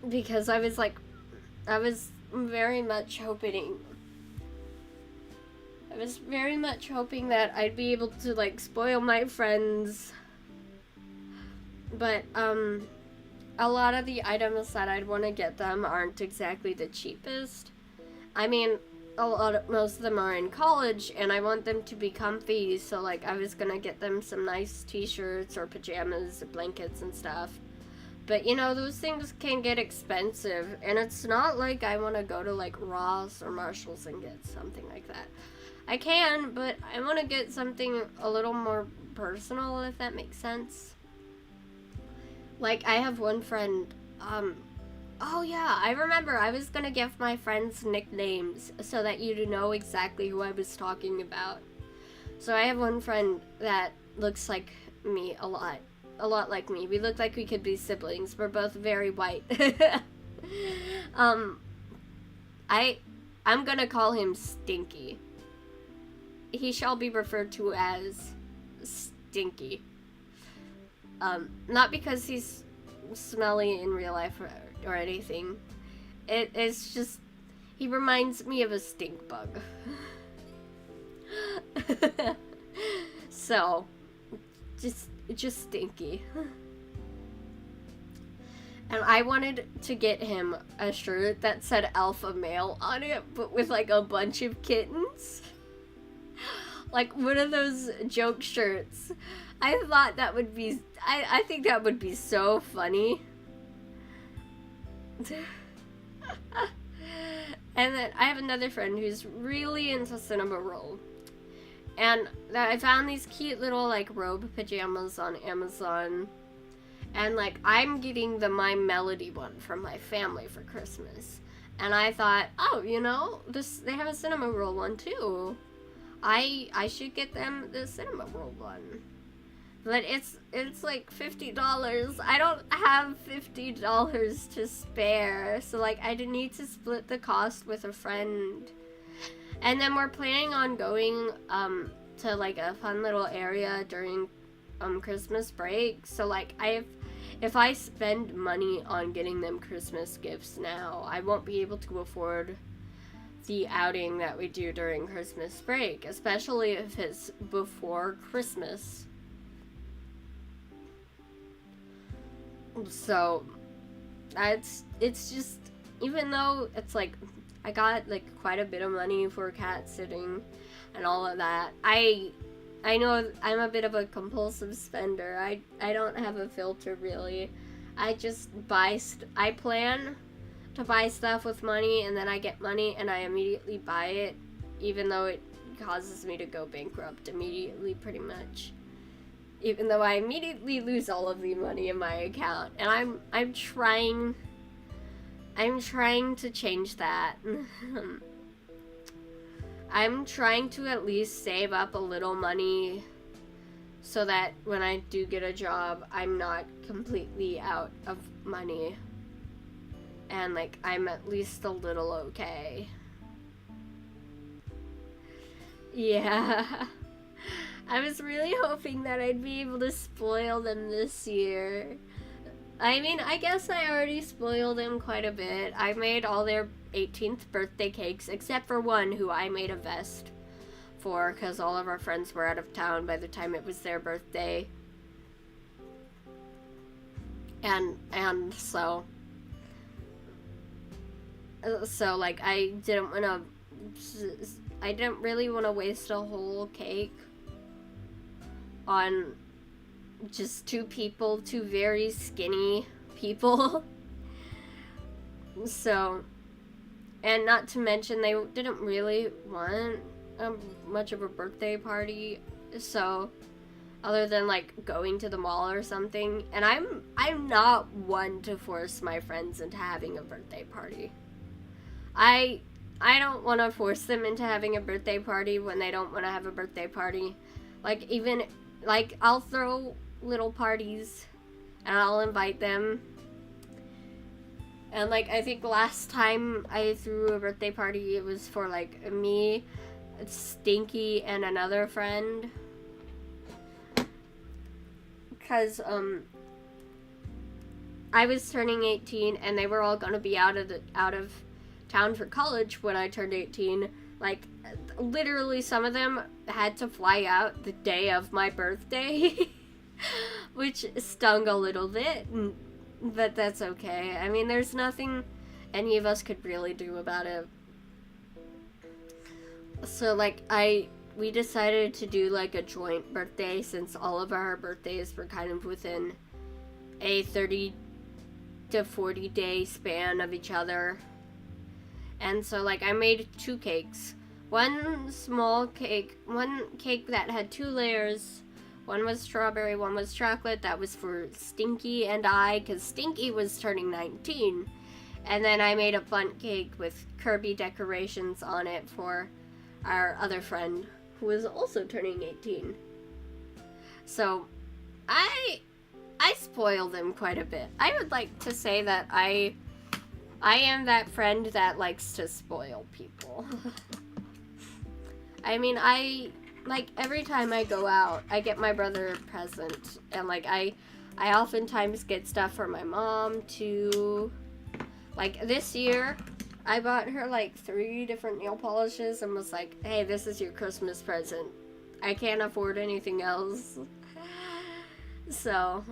S1: Because I was very much hoping that I'd be able to like spoil my friends, but a lot of the items that I'd want to get them aren't exactly the cheapest. I mean, most of them are in college, and I want them to be comfy, so like I was gonna get them some nice t-shirts or pajamas or blankets and stuff. But, you know, those things can get expensive, and it's not like I want to go to, like, Ross or Marshalls and get something like that. I can, but I want to get something a little more personal, if that makes sense. Like, I have one friend, oh yeah, I remember I was going to give my friends nicknames so that you'd know exactly who I was talking about. So I have one friend that looks like me a lot like me. We look like we could be siblings. We're both very white. I'm gonna call him Stinky. He shall be referred to as Stinky. Not because he's smelly in real life or anything. It's just, he reminds me of a stink bug. So, just Stinky. And I wanted to get him a shirt that said alpha male on it, but with like a bunch of kittens. Like one of those joke shirts. I thought that would be, I think that would be so funny. And then I have another friend who's really into cinema roll. And I found these cute little, like, robe pajamas on Amazon. And, like, I'm getting the My Melody one from my family for Christmas. And I thought, oh, you know, they have a cinema roll one, too. I should get them the cinema roll one. But it's like $50. I don't have $50 to spare. So, like, I need to split the cost with a friend. And then we're planning on going to like a fun little area during Christmas break. So like if I spend money on getting them Christmas gifts now, I won't be able to afford the outing that we do during Christmas break, especially if it's before Christmas. So it's just, even though it's like I got like quite a bit of money for cat sitting and all of that, I know I'm a bit of a compulsive spender. I don't have a filter really. I just I plan to buy stuff with money, and then I get money and I immediately buy it, even though it causes me to go bankrupt immediately pretty much. Even though I immediately lose all of the money in my account. And I'm trying to change that. I'm trying to at least save up a little money so that when I do get a job, I'm not completely out of money. and like I'm at least a little okay. Yeah. I was really hoping that I'd be able to spoil them this year. I mean, I guess I already spoiled them quite a bit. I made all their 18th birthday cakes, except for one who I made a vest for, because all of our friends were out of town by the time it was their birthday. And so like I didn't really want to waste a whole cake on just two very skinny people. So, and not to mention they didn't really want much of a birthday party, so other than like going to the mall or something. And I'm not one to force my friends into having a birthday party. I don't want to force them into having a birthday party when they don't want to have a birthday party. Like, even like I'll throw little parties and I'll invite them. And like I think last time I threw a birthday party, it was for like me, Stinky, and another friend. Because I was turning 18 and they were all gonna be out of town for college when I turned 18. Like, literally some of them had to fly out the day of my birthday, which stung a little bit, but that's okay. I mean, there's nothing any of us could really do about it. So like we decided to do like a joint birthday, since all of our birthdays were kind of within a 30 to 40 day span of each other. And so like I made two cakes. One cake that had 2 layers. One was strawberry, one was chocolate. That was for Stinky and I, because Stinky was turning 19. And then I made a bundt cake with Kirby decorations on it for our other friend, who was also turning 18. So I spoil them quite a bit. I would like to say that I am that friend that likes to spoil people. I mean, like, every time I go out, I get my brother a present. And, like, I oftentimes get stuff for my mom, too. Like, this year, I bought her, like, 3 different nail polishes and was like, hey, this is your Christmas present. I can't afford anything else. So,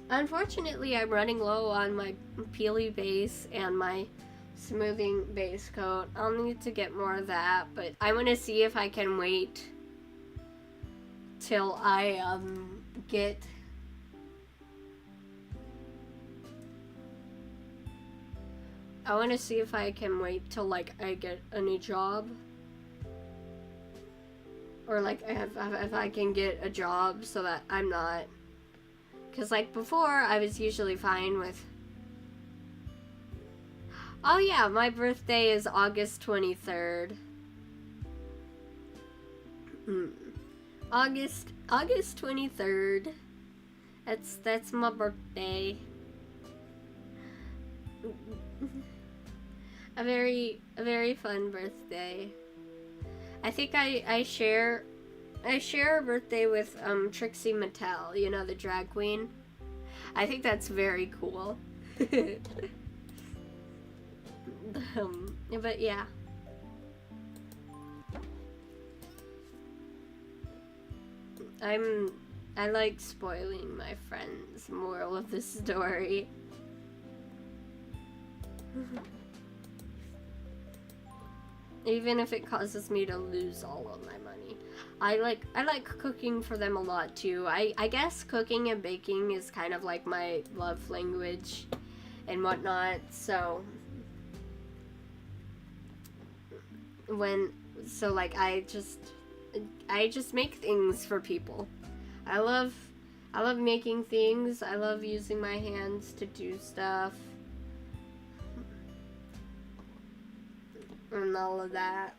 S1: unfortunately, I'm running low on my peely base and my smoothing base coat. I'll need to get more of that, but I want to see if I can wait till I get I want to see if I can wait till like I get a new job, or like if I can get a job so that I'm not, because like before I was usually fine with. Oh yeah, my birthday is August 23rd. August 23rd. That's my birthday. A very fun birthday. I think I share a birthday with Trixie Mattel, you know, the drag queen. I think that's very cool. But yeah. I like spoiling my friends. Moral of the story. Even if it causes me to lose all of my money. I like cooking for them a lot too. I guess cooking and baking is kind of like my love language and whatnot, so like I just make things for people. I love making things. I love using my hands to do stuff. And all of that.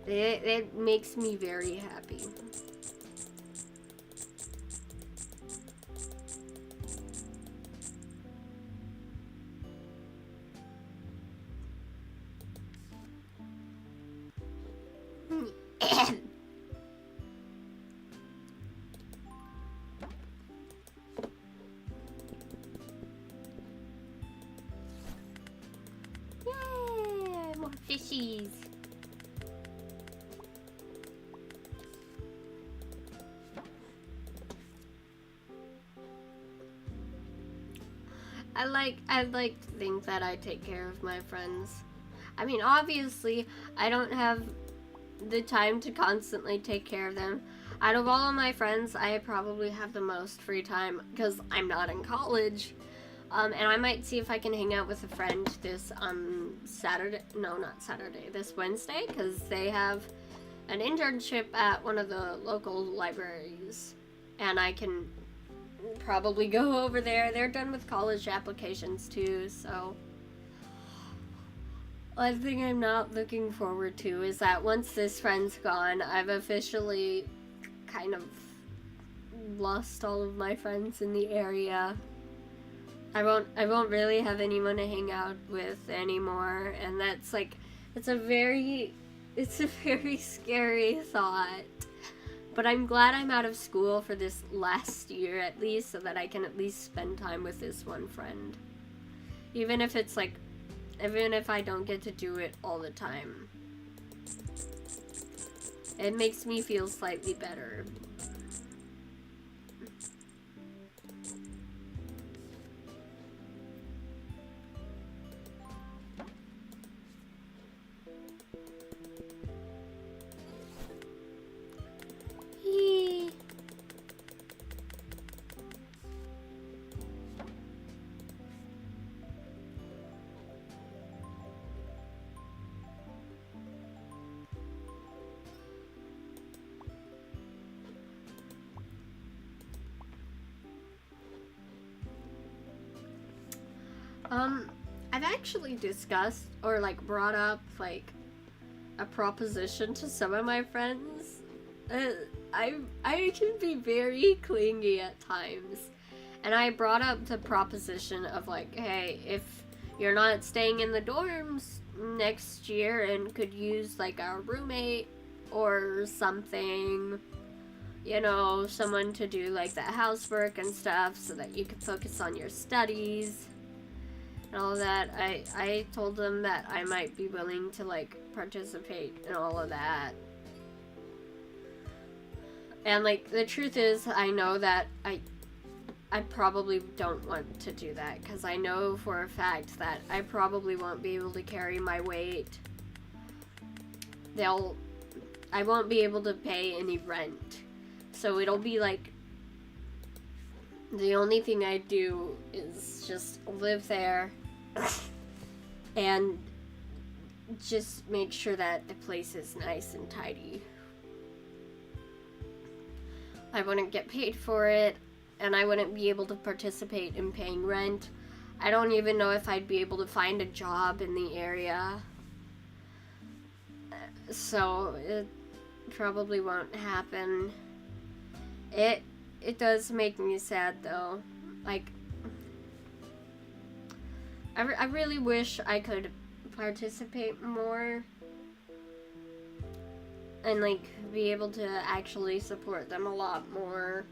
S1: It makes me very happy. I'd like to think that I take care of my friends. I mean, obviously, I don't have the time to constantly take care of them. Out of all of my friends, I probably have the most free time because I'm not in college. And I might see if I can hang out with a friend this Saturday. No, not Saturday. This Wednesday, because they have an internship at one of the local libraries, and I can probably go over there. They're done with college applications too, so one thing I'm not looking forward to is that once this friend's gone, I've officially kind of lost all of my friends in the area. I won't really have anyone to hang out with anymore, and that's like, it's a very scary thought. But I'm glad I'm out of school for this last year at least, so that I can at least spend time with this one friend. Even if I don't get to do it all the time. It makes me feel slightly better. I've actually discussed or like brought up like a proposition to some of my friends. I can be very clingy at times, and I brought up the proposition of like, hey, if you're not staying in the dorms next year and could use like a roommate or something, you know, someone to do like the housework and stuff so that you can focus on your studies and all that. I told them that I might be willing to like participate in all of that. And like the truth is, I know that I probably don't want to do that, because I know for a fact that I probably won't be able to carry my weight. I won't be able to pay any rent. So it'll be like the only thing I do is just live there and just make sure that the place is nice and tidy. I wouldn't get paid for it, and I wouldn't be able to participate in paying rent. I don't even know if I'd be able to find a job in the area. So it probably won't happen. It does make me sad though. Like, I really wish I could participate more and like be able to actually support them a lot more.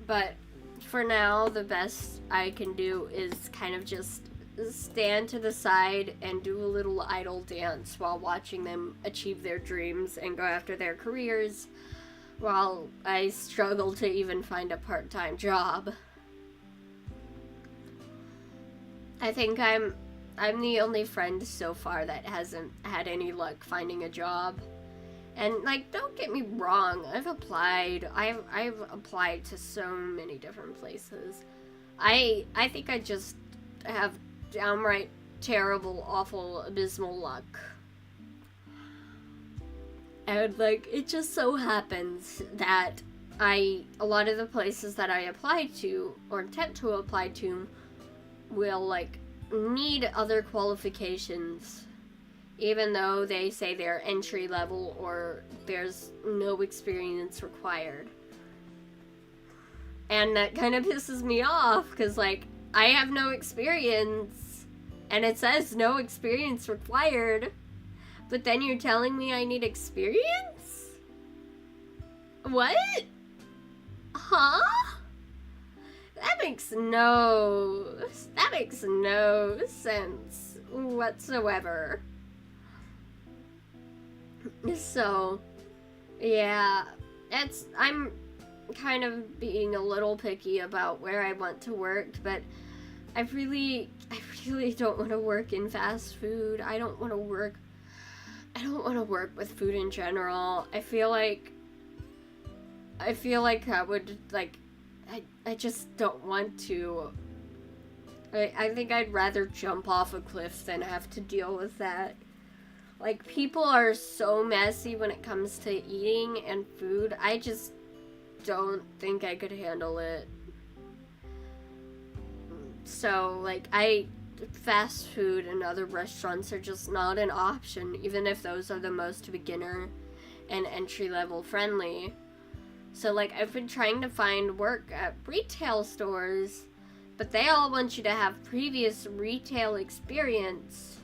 S1: But for now, the best I can do is kind of just stand to the side and do a little idle dance while watching them achieve their dreams and go after their careers, while I struggle to even find a part-time job. I think I'm the only friend so far that hasn't had any luck finding a job. And like, don't get me wrong, I've applied to so many different places. I think I just have downright terrible, awful, abysmal luck. And like, it just so happens that a lot of the places that I apply to or attempt to apply to will like need other qualifications, even though they say they're entry level or there's no experience required. And that kind of pisses me off, because like, I have no experience and it says no experience required, but then you're telling me I need experience? What? Huh? That makes no sense whatsoever. So, yeah, I'm kind of being a little picky about where I want to work, but I really don't want to work in fast food. I don't want to work with food in general. I feel like I would, like, I just don't want to. I think I'd rather jump off a cliff than have to deal with that. Like, people are so messy when it comes to eating and food. I just don't think I could handle it. So, like, fast food and other restaurants are just not an option, even if those are the most beginner and entry-level friendly. So, like, I've been trying to find work at retail stores, but they all want you to have previous retail experience.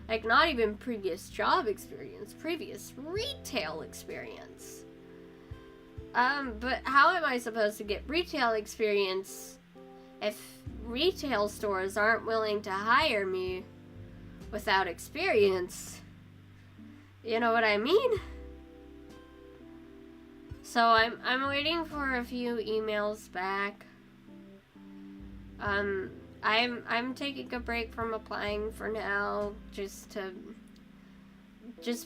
S1: Like, not even previous job experience, previous retail experience. But how am I supposed to get retail experience if retail stores aren't willing to hire me without experience? You know what I mean? So I'm waiting for a few emails back. I'm taking a break from applying for now, just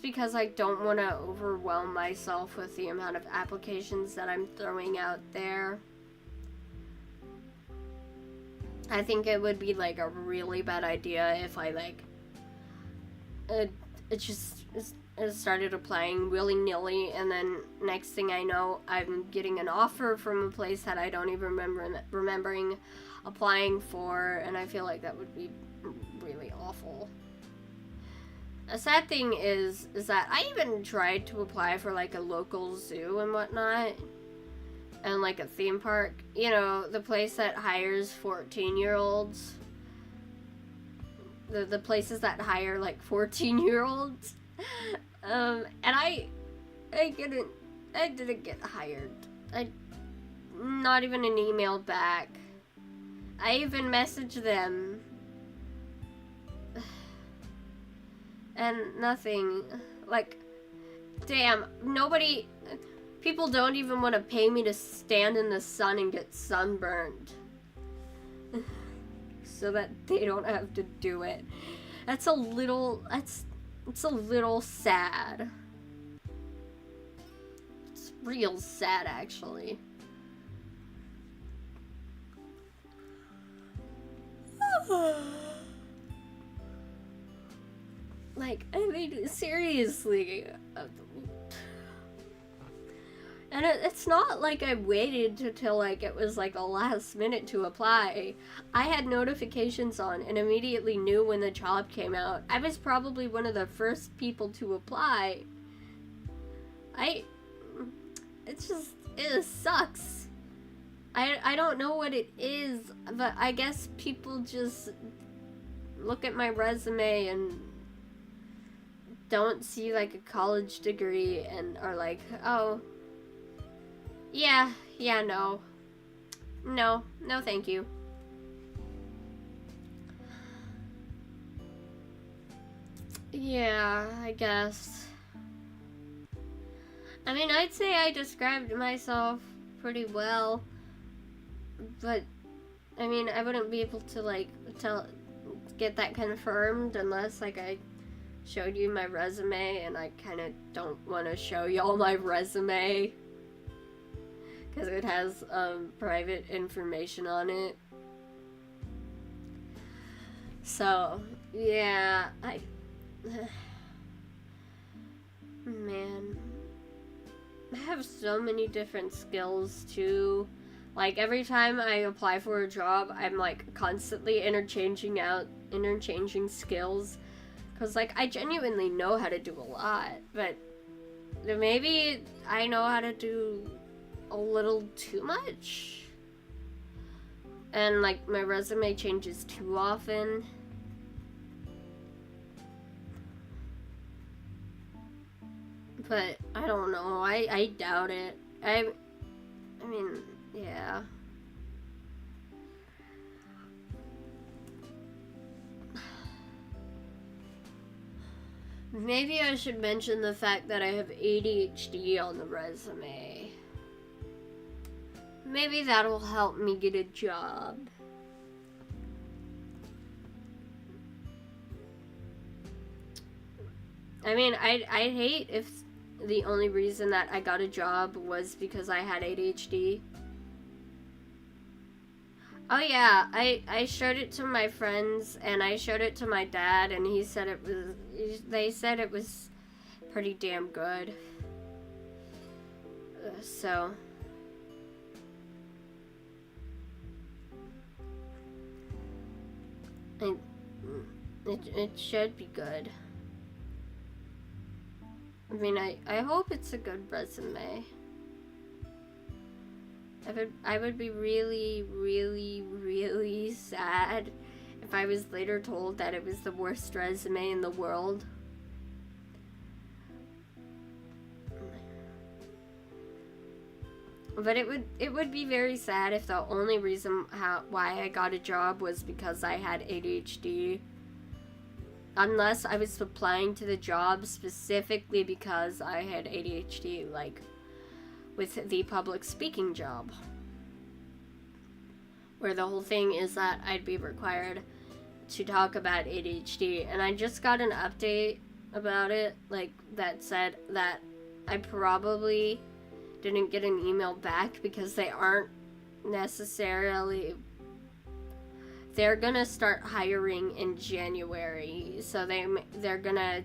S1: because I don't want to overwhelm myself with the amount of applications that I'm throwing out there. I think it would be, like, a really bad idea if I, like, just started applying willy-nilly, and then next thing I know, I'm getting an offer from a place that I don't even remembering applying for, and I feel like that would be really awful. A sad thing is that I even tried to apply for, like, a local zoo and whatnot, and, like, a theme park. You know, the place that hires 14-year-olds. The places that hire, like, 14-year-olds. And I didn't get hired. Not even an email back. I even messaged them. And nothing. Like, damn, people don't even want to pay me to stand in the sun and get sunburned. So that they don't have to do it. It's a little sad. It's real sad, actually. Like, I mean, seriously. And it's not like I waited till, like, it was, like, the last minute to apply. I had notifications on and immediately knew when the job came out. I was probably one of the first people to apply. It sucks. I don't know what it is, but I guess people just look at my resume and don't see, like, a college degree and are like, oh, yeah, no, thank you. Yeah, I guess. I mean, I'd say I described myself pretty well, but, I mean, I wouldn't be able to, like, get that confirmed unless, like, I showed you my resume, and I kind of don't want to show y'all my resume because it has private information on it. So, yeah, man, I have so many different skills too. Like, every time I apply for a job, I'm, like, constantly interchanging skills. Because, like, I genuinely know how to do a lot, but maybe I know how to do a little too much. And, like, my resume changes too often. But, I don't know, I doubt it. I mean, yeah. Maybe I should mention the fact that I have ADHD on the resume. Maybe that'll help me get a job. I mean, I'd hate if the only reason that I got a job was because I had ADHD. Oh yeah, I showed it to my friends and I showed it to my dad and they said it was pretty damn good. So it should be good. I mean, I hope it's a good resume. I would be really, really, really sad if I was later told that it was the worst resume in the world. But it would be very sad if the only reason why I got a job was because I had ADHD. Unless I was applying to the job specifically because I had ADHD, like with the public speaking job, where the whole thing is that I'd be required to talk about ADHD. And I just got an update about it, like, that said that I probably didn't get an email back because they aren't necessarily... They're gonna start hiring in January, so they're gonna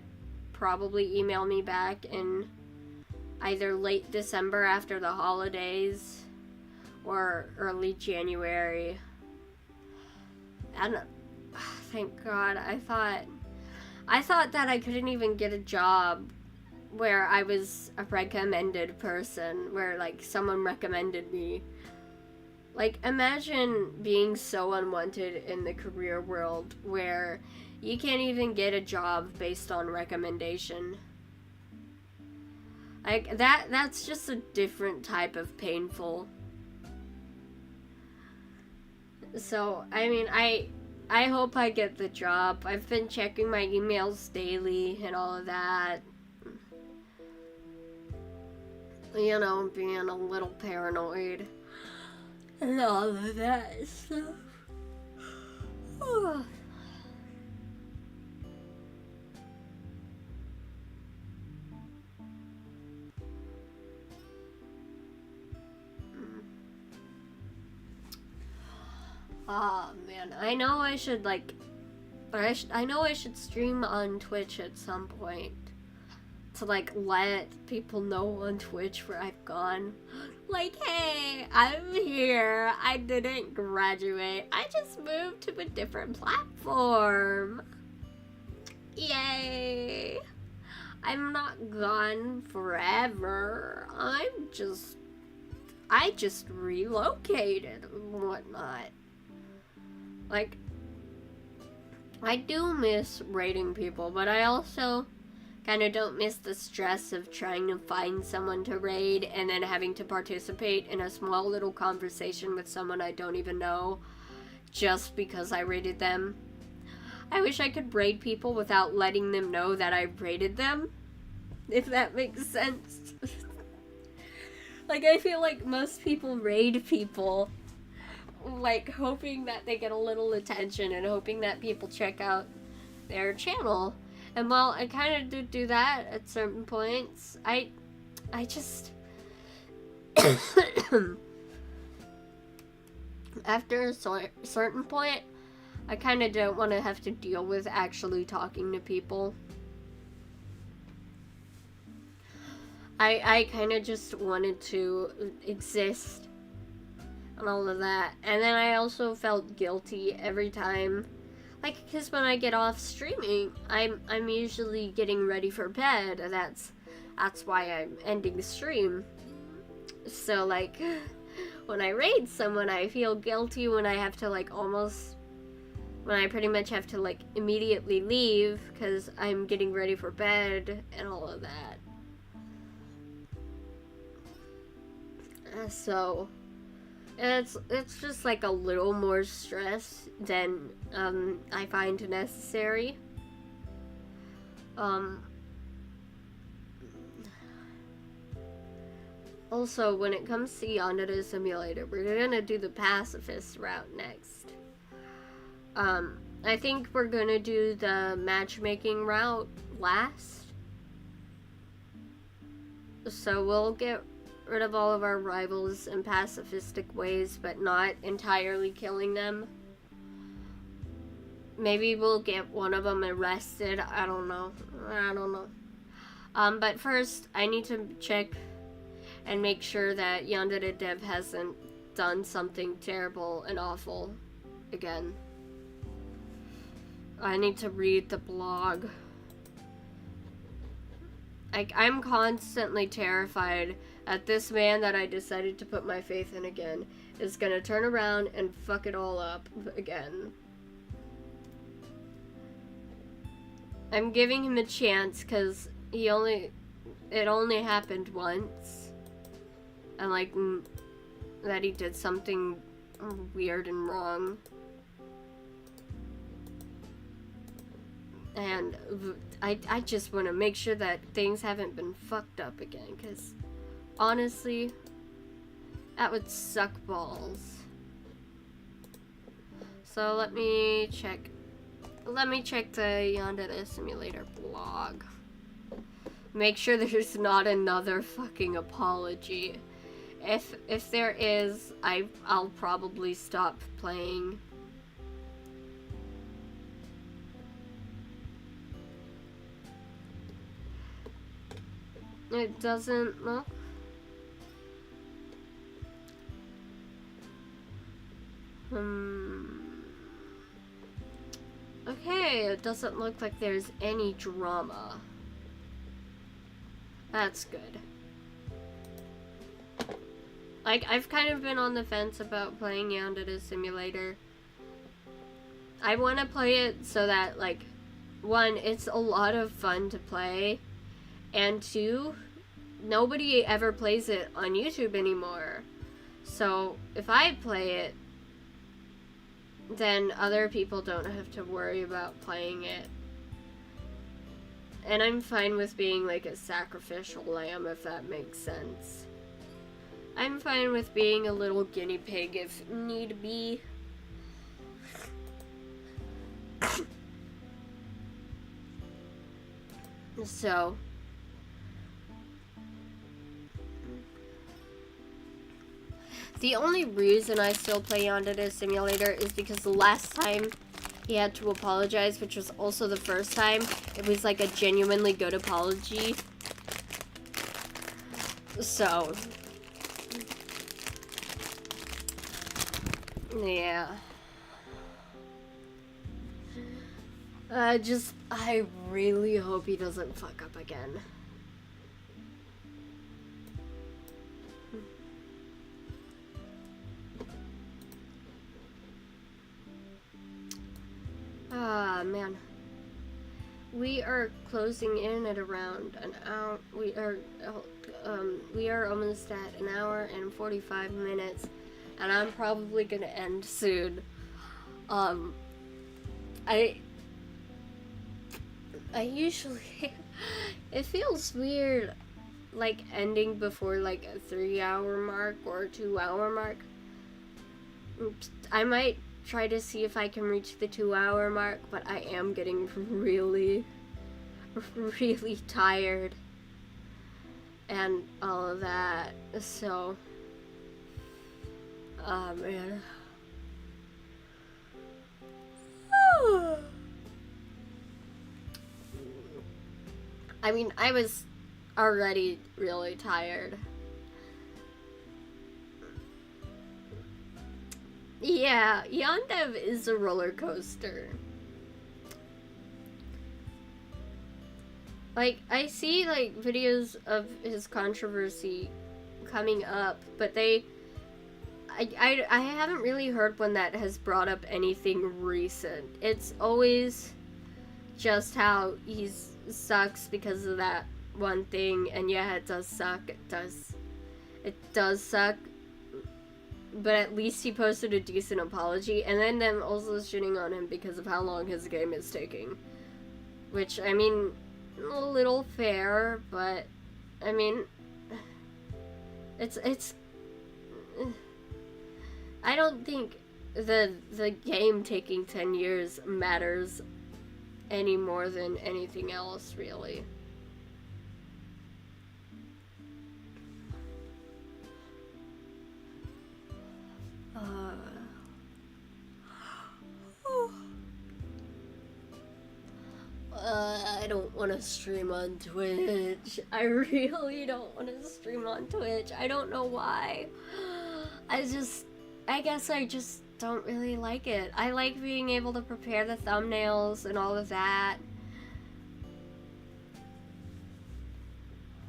S1: probably email me back in either late December after the holidays or early January. And thank God, I thought that I couldn't even get a job where I was a recommended person, where like someone recommended me. Like, imagine being so unwanted in the career world where you can't even get a job based on recommendation. Like, that's just a different type of painful. So, I mean, I hope I get the job. I've been checking my emails daily and all of that. You know, being a little paranoid. And all of that stuff. Oh. Oh man, I know I should I know I should stream on Twitch at some point to like let people know on Twitch where I've gone. Like, hey, I'm here. I didn't graduate. I just moved to a different platform. Yay. I'm not gone forever. I just relocated and whatnot. Like, I do miss raiding people, but I also kind of don't miss the stress of trying to find someone to raid and then having to participate in a small little conversation with someone I don't even know just because I raided them. I wish I could raid people without letting them know that I raided them, if that makes sense. Like, I feel like most people raid people, like, hoping that they get a little attention and hoping that people check out their channel. And while I kind of did do that at certain points, I just... After a certain point, I kind of don't want to have to deal with actually talking to people. I kind of just wanted to exist and all of that. And then I also felt guilty every time. Like, because when I get off streaming, I'm usually getting ready for bed. That's why I'm ending the stream. So, like, when I raid someone, I feel guilty when I have to, like, when I pretty much have to, like, immediately leave because I'm getting ready for bed and all of that. So... It's just like a little more stress than I find necessary. Also, when it comes to Yandere Simulator, we're gonna do the pacifist route next. I think we're gonna do the matchmaking route last, So we'll get rid of all of our rivals in pacifistic ways, but not entirely killing them. Maybe we'll get one of them arrested. I don't know. But first, I need to check and make sure that Yandere Dev hasn't done something terrible and awful again. I need to read the blog. I'm constantly terrified that this man that I decided to put my faith in again is gonna turn around and fuck it all up again. I'm giving him a chance because it only happened once. And like, that he did something weird and wrong. And I just want to make sure that things haven't been fucked up again, because honestly, that would suck balls. So let me check the Yandere Simulator blog. Make sure there's not another fucking apology. If there is, I'll probably stop playing. It doesn't look. Okay, it doesn't look like there's any drama. That's good. Like, I've kind of been on the fence about playing Yandere Simulator. I want to play it so that, like, one, it's a lot of fun to play, and two, nobody ever plays it on YouTube anymore. So, if I play it, then other people don't have to worry about playing it. And I'm fine with being like a sacrificial lamb, if that makes sense. I'm fine with being a little guinea pig if need be. So, the only reason I still play Yandere Simulator is because the last time he had to apologize, which was also the first time, it was like a genuinely good apology. So, yeah. I really hope he doesn't fuck up again. Ah, man. We are closing in at around an hour. We are almost at an hour and 45 minutes, and I'm probably gonna end soon. I usually, it feels weird, like, ending before, like, a 3-hour mark or a 2-hour mark. I might try to see if I can reach the 2-hour mark, but I am getting really, really tired and all of that, so, man. I mean, I was already really tired. Yeah, Yondev is a roller coaster. Like, I see, like, videos of his controversy coming up, but I haven't really heard one that has brought up anything recent. It's always just how he sucks because of that one thing, and yeah, it does suck. It does suck. But at least he posted a decent apology, and then them also shitting on him because of how long his game is taking. Which, I mean, a little fair, but, I mean, it's, I don't think the game taking 10 years matters any more than anything else, really. Uh, I don't want to stream on Twitch. I really don't want to stream on Twitch. I don't know why. I guess I just don't really like it. I like being able to prepare the thumbnails and all of that.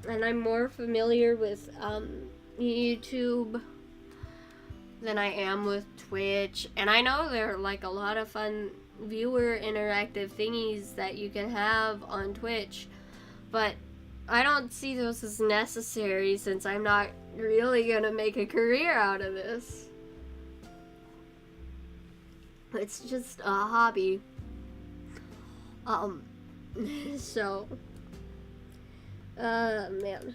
S1: And I'm more familiar with YouTube than I am with Twitch. And I know there are like a lot of fun viewer interactive thingies that you can have on Twitch, but I don't see those as necessary since I'm not really gonna make a career out of this. It's just a hobby. So man.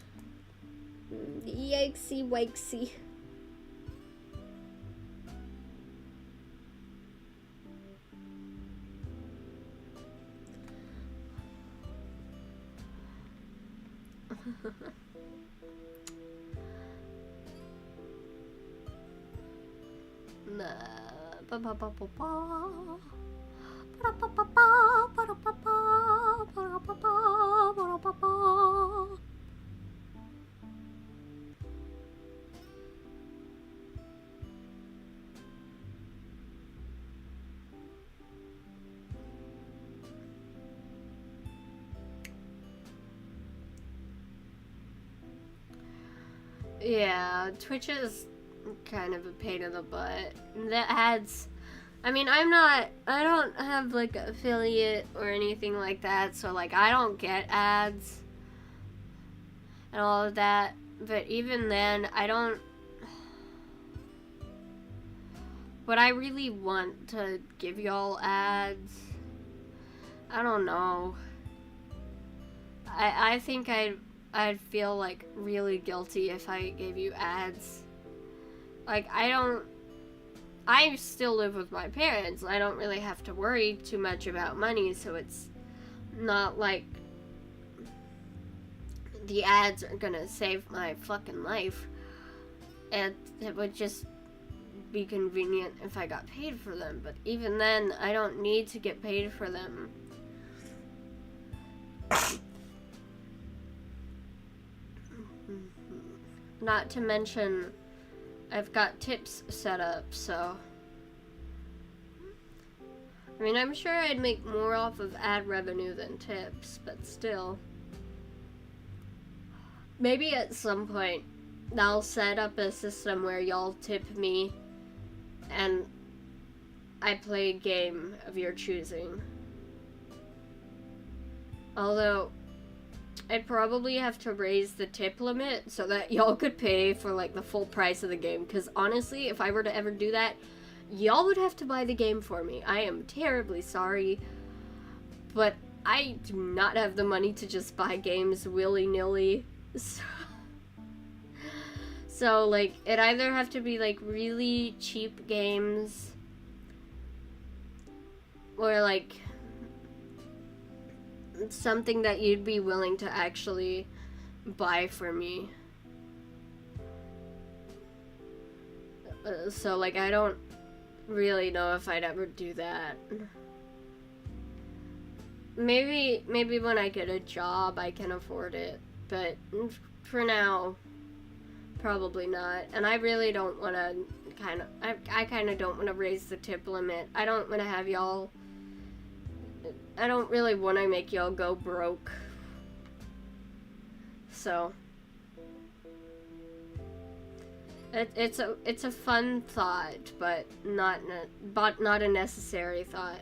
S1: Yikesy wakesy. Yeah, Twitch is kind of a pain in the butt. The ads, I mean, I don't have like affiliate or anything like that, so like I don't get ads and all of that, but even then, would I really want to give y'all ads? I don't know. I think I'd feel like really guilty if I gave you ads. Like, I still live with my parents. I don't really have to worry too much about money, so it's not like the ads are gonna save my fucking life. And it would just be convenient if I got paid for them, but even then, I don't need to get paid for them. Not to mention, I've got tips set up, so... I mean, I'm sure I'd make more off of ad revenue than tips, but still. Maybe at some point, I'll set up a system where y'all tip me, and I play a game of your choosing. Although, I'd probably have to raise the tip limit so that y'all could pay for like the full price of the game, because honestly, if I were to ever do that, y'all would have to buy the game for me. I am terribly sorry, but I do not have the money to just buy games willy-nilly. So like, it'd either have to be like really cheap games, or like something that you'd be willing to actually buy for me. So like, I don't really know if I'd ever do that. Maybe when I get a job I can afford it, but for now, probably not. And I really don't want to I kind of don't want to raise the tip limit. I don't want to have y'all, I don't really want to make y'all go broke. So it's a fun thought, but not a necessary thought.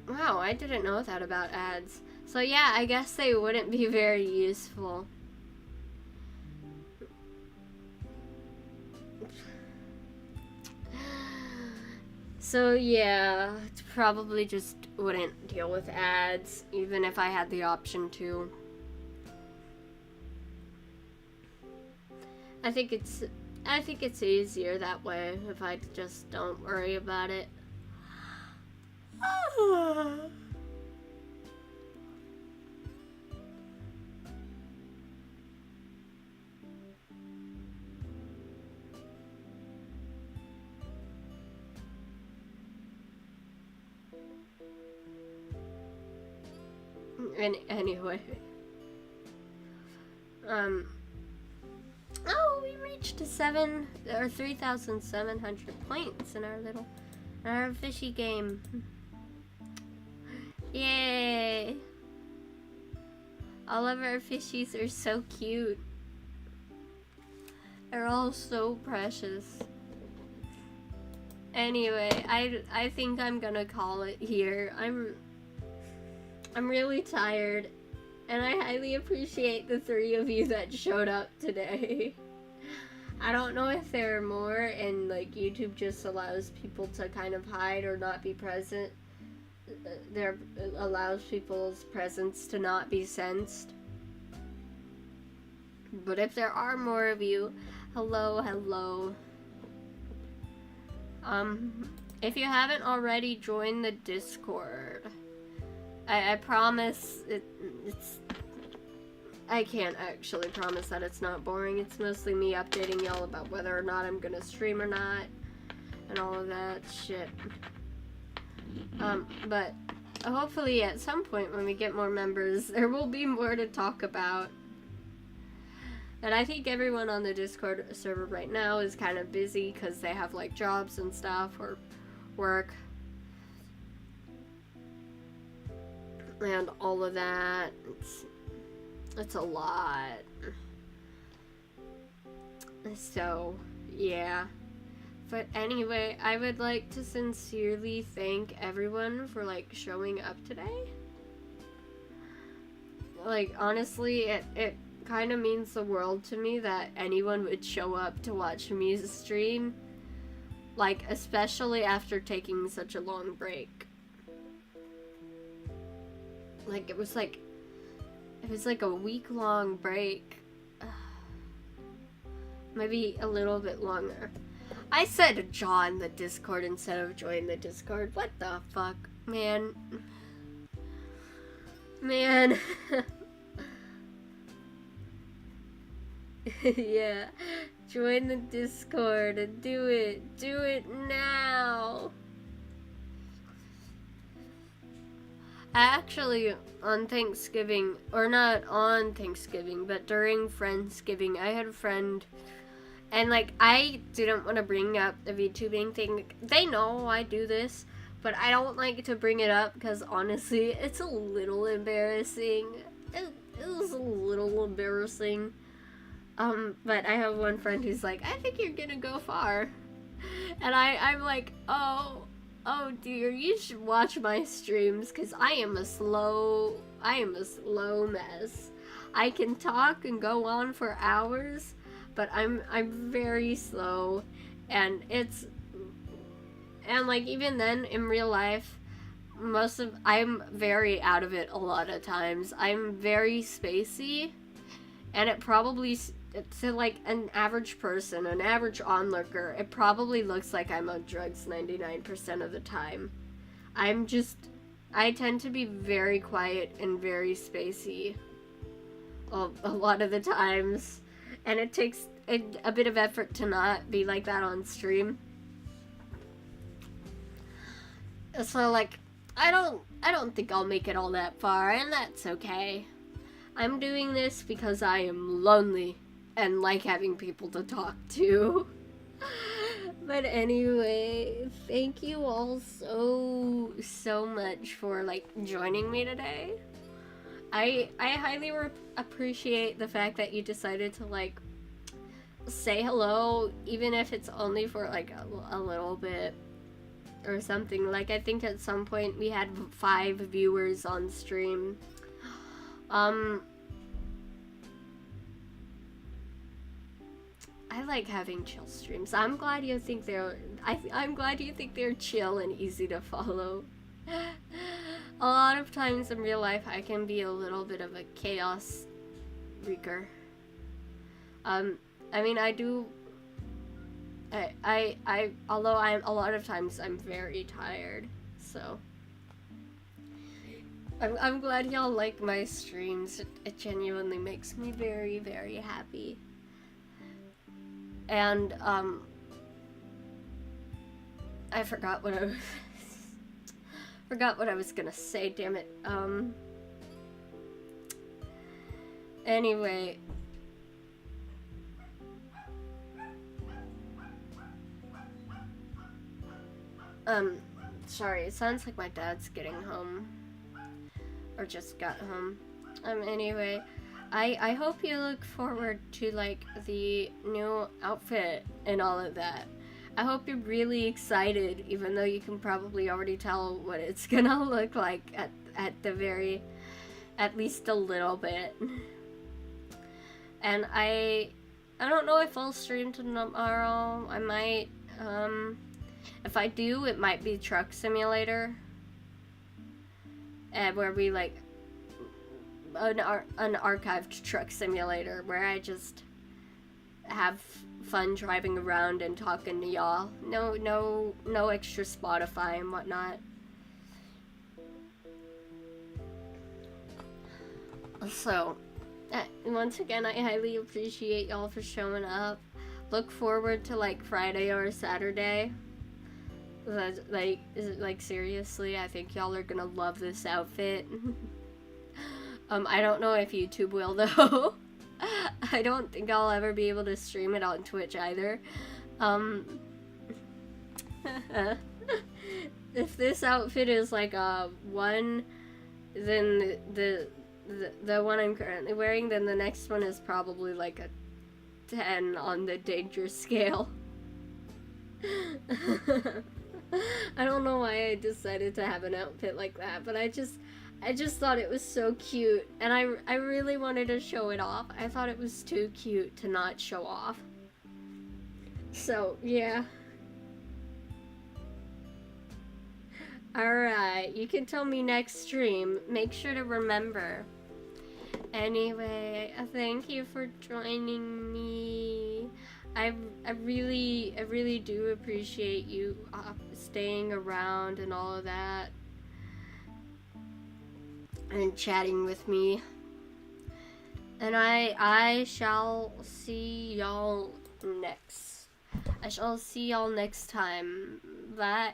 S1: Wow, I didn't know that about ads. So yeah, I guess they wouldn't be very useful. So yeah, probably just wouldn't deal with ads, even if I had the option to. I think it's easier that way if I just don't worry about it. And anyway. Oh, we reached 3,700 points in our fishy game. Yay! All of our fishies are so cute. They're all so precious. Anyway, I think I'm gonna call it here. I'm really tired, and I highly appreciate the 3 of you that showed up today. I don't know if there are more, and like YouTube just allows people to kind of hide or not be present. There allows people's presence to not be sensed. But if there are more of you, hello. If you haven't already joined the Discord, I promise it's I can't actually promise that it's not boring. It's mostly me updating y'all about whether or not I'm gonna stream or not, and all of that shit. But hopefully at some point when we get more members, there will be more to talk about. And I think everyone on the Discord server right now is kind of busy because they have like jobs and stuff or work and all of that. It's a lot. So, yeah. But anyway, I would like to sincerely thank everyone for like showing up today. Like, honestly, it kind of means the world to me that anyone would show up to watch me stream. Like, especially after taking such a long break. Like, it was like a week-long break. Maybe a little bit longer. I said join the Discord instead of join the Discord. What the fuck? Man. Yeah. Join the Discord and do it. Do it now. Actually, on Thanksgiving, or not on Thanksgiving, but during Friendsgiving, I had a friend, and like, I didn't want to bring up the VTubing thing. They know I do this, but I don't like to bring it up because honestly, it's a little embarrassing. It was a little embarrassing. But I have one friend who's like, I think you're gonna go far. And I'm like, oh dear, you should watch my streams because I am a slow mess. I can talk and go on for hours, but I'm very slow, and like even then in real life, I'm very out of it a lot of times. I'm very spacey, and it probably, to like an average person, an average onlooker, it probably looks like I'm on drugs 99% of the time. I tend to be very quiet and very spacey a lot of the times, and it takes a bit of effort to not be like that on stream. So like, I don't think I'll make it all that far, and that's okay. I'm doing this because I am lonely and like having people to talk to. But anyway, thank you all so much for like joining me today. I highly appreciate the fact that you decided to like say hello, even if it's only for like a little bit or something. Like, I think at some point we had 5 viewers on stream. I like having chill streams. I'm glad you think I'm glad you think they're chill and easy to follow. A lot of times in real life, I can be a little bit of a chaos wreaker. I mean, although a lot of times I'm very tired, so I'm glad y'all like my streams. It genuinely makes me very, very happy. And, I forgot what I was... Forgot what I was gonna say, damn it. Anyway. Sorry, it sounds like my dad's getting home. Or just got home. Anyway, I hope you look forward to, like, the new outfit and all of that. I hope you're really excited, even though you can probably already tell what it's gonna look like at least a little bit. And I don't know if I'll stream tomorrow. I might, if I do, it might be Truck Simulator. Where we, like, an archived Truck Simulator, where I just have fun driving around and talking to y'all. No extra Spotify and whatnot. So, once again, I highly appreciate y'all for showing up. Look forward to, like, Friday or Saturday. Like, seriously, I think y'all are gonna love this outfit. I don't know if YouTube will, though. I don't think I'll ever be able to stream it on Twitch either. If this outfit is like a 1, then the one I'm currently wearing, then the next one is probably like a 10 on the danger scale. I don't know why I decided to have an outfit like that, but I just thought it was so cute, and I really wanted to show it off. I thought it was too cute to not show off. So, yeah. Alright, you can tell me next stream. Make sure to remember. Anyway, thank you for joining me. I really do appreciate you staying around and all of that. And chatting with me. And I shall see y'all next. I shall see y'all next time. Bye.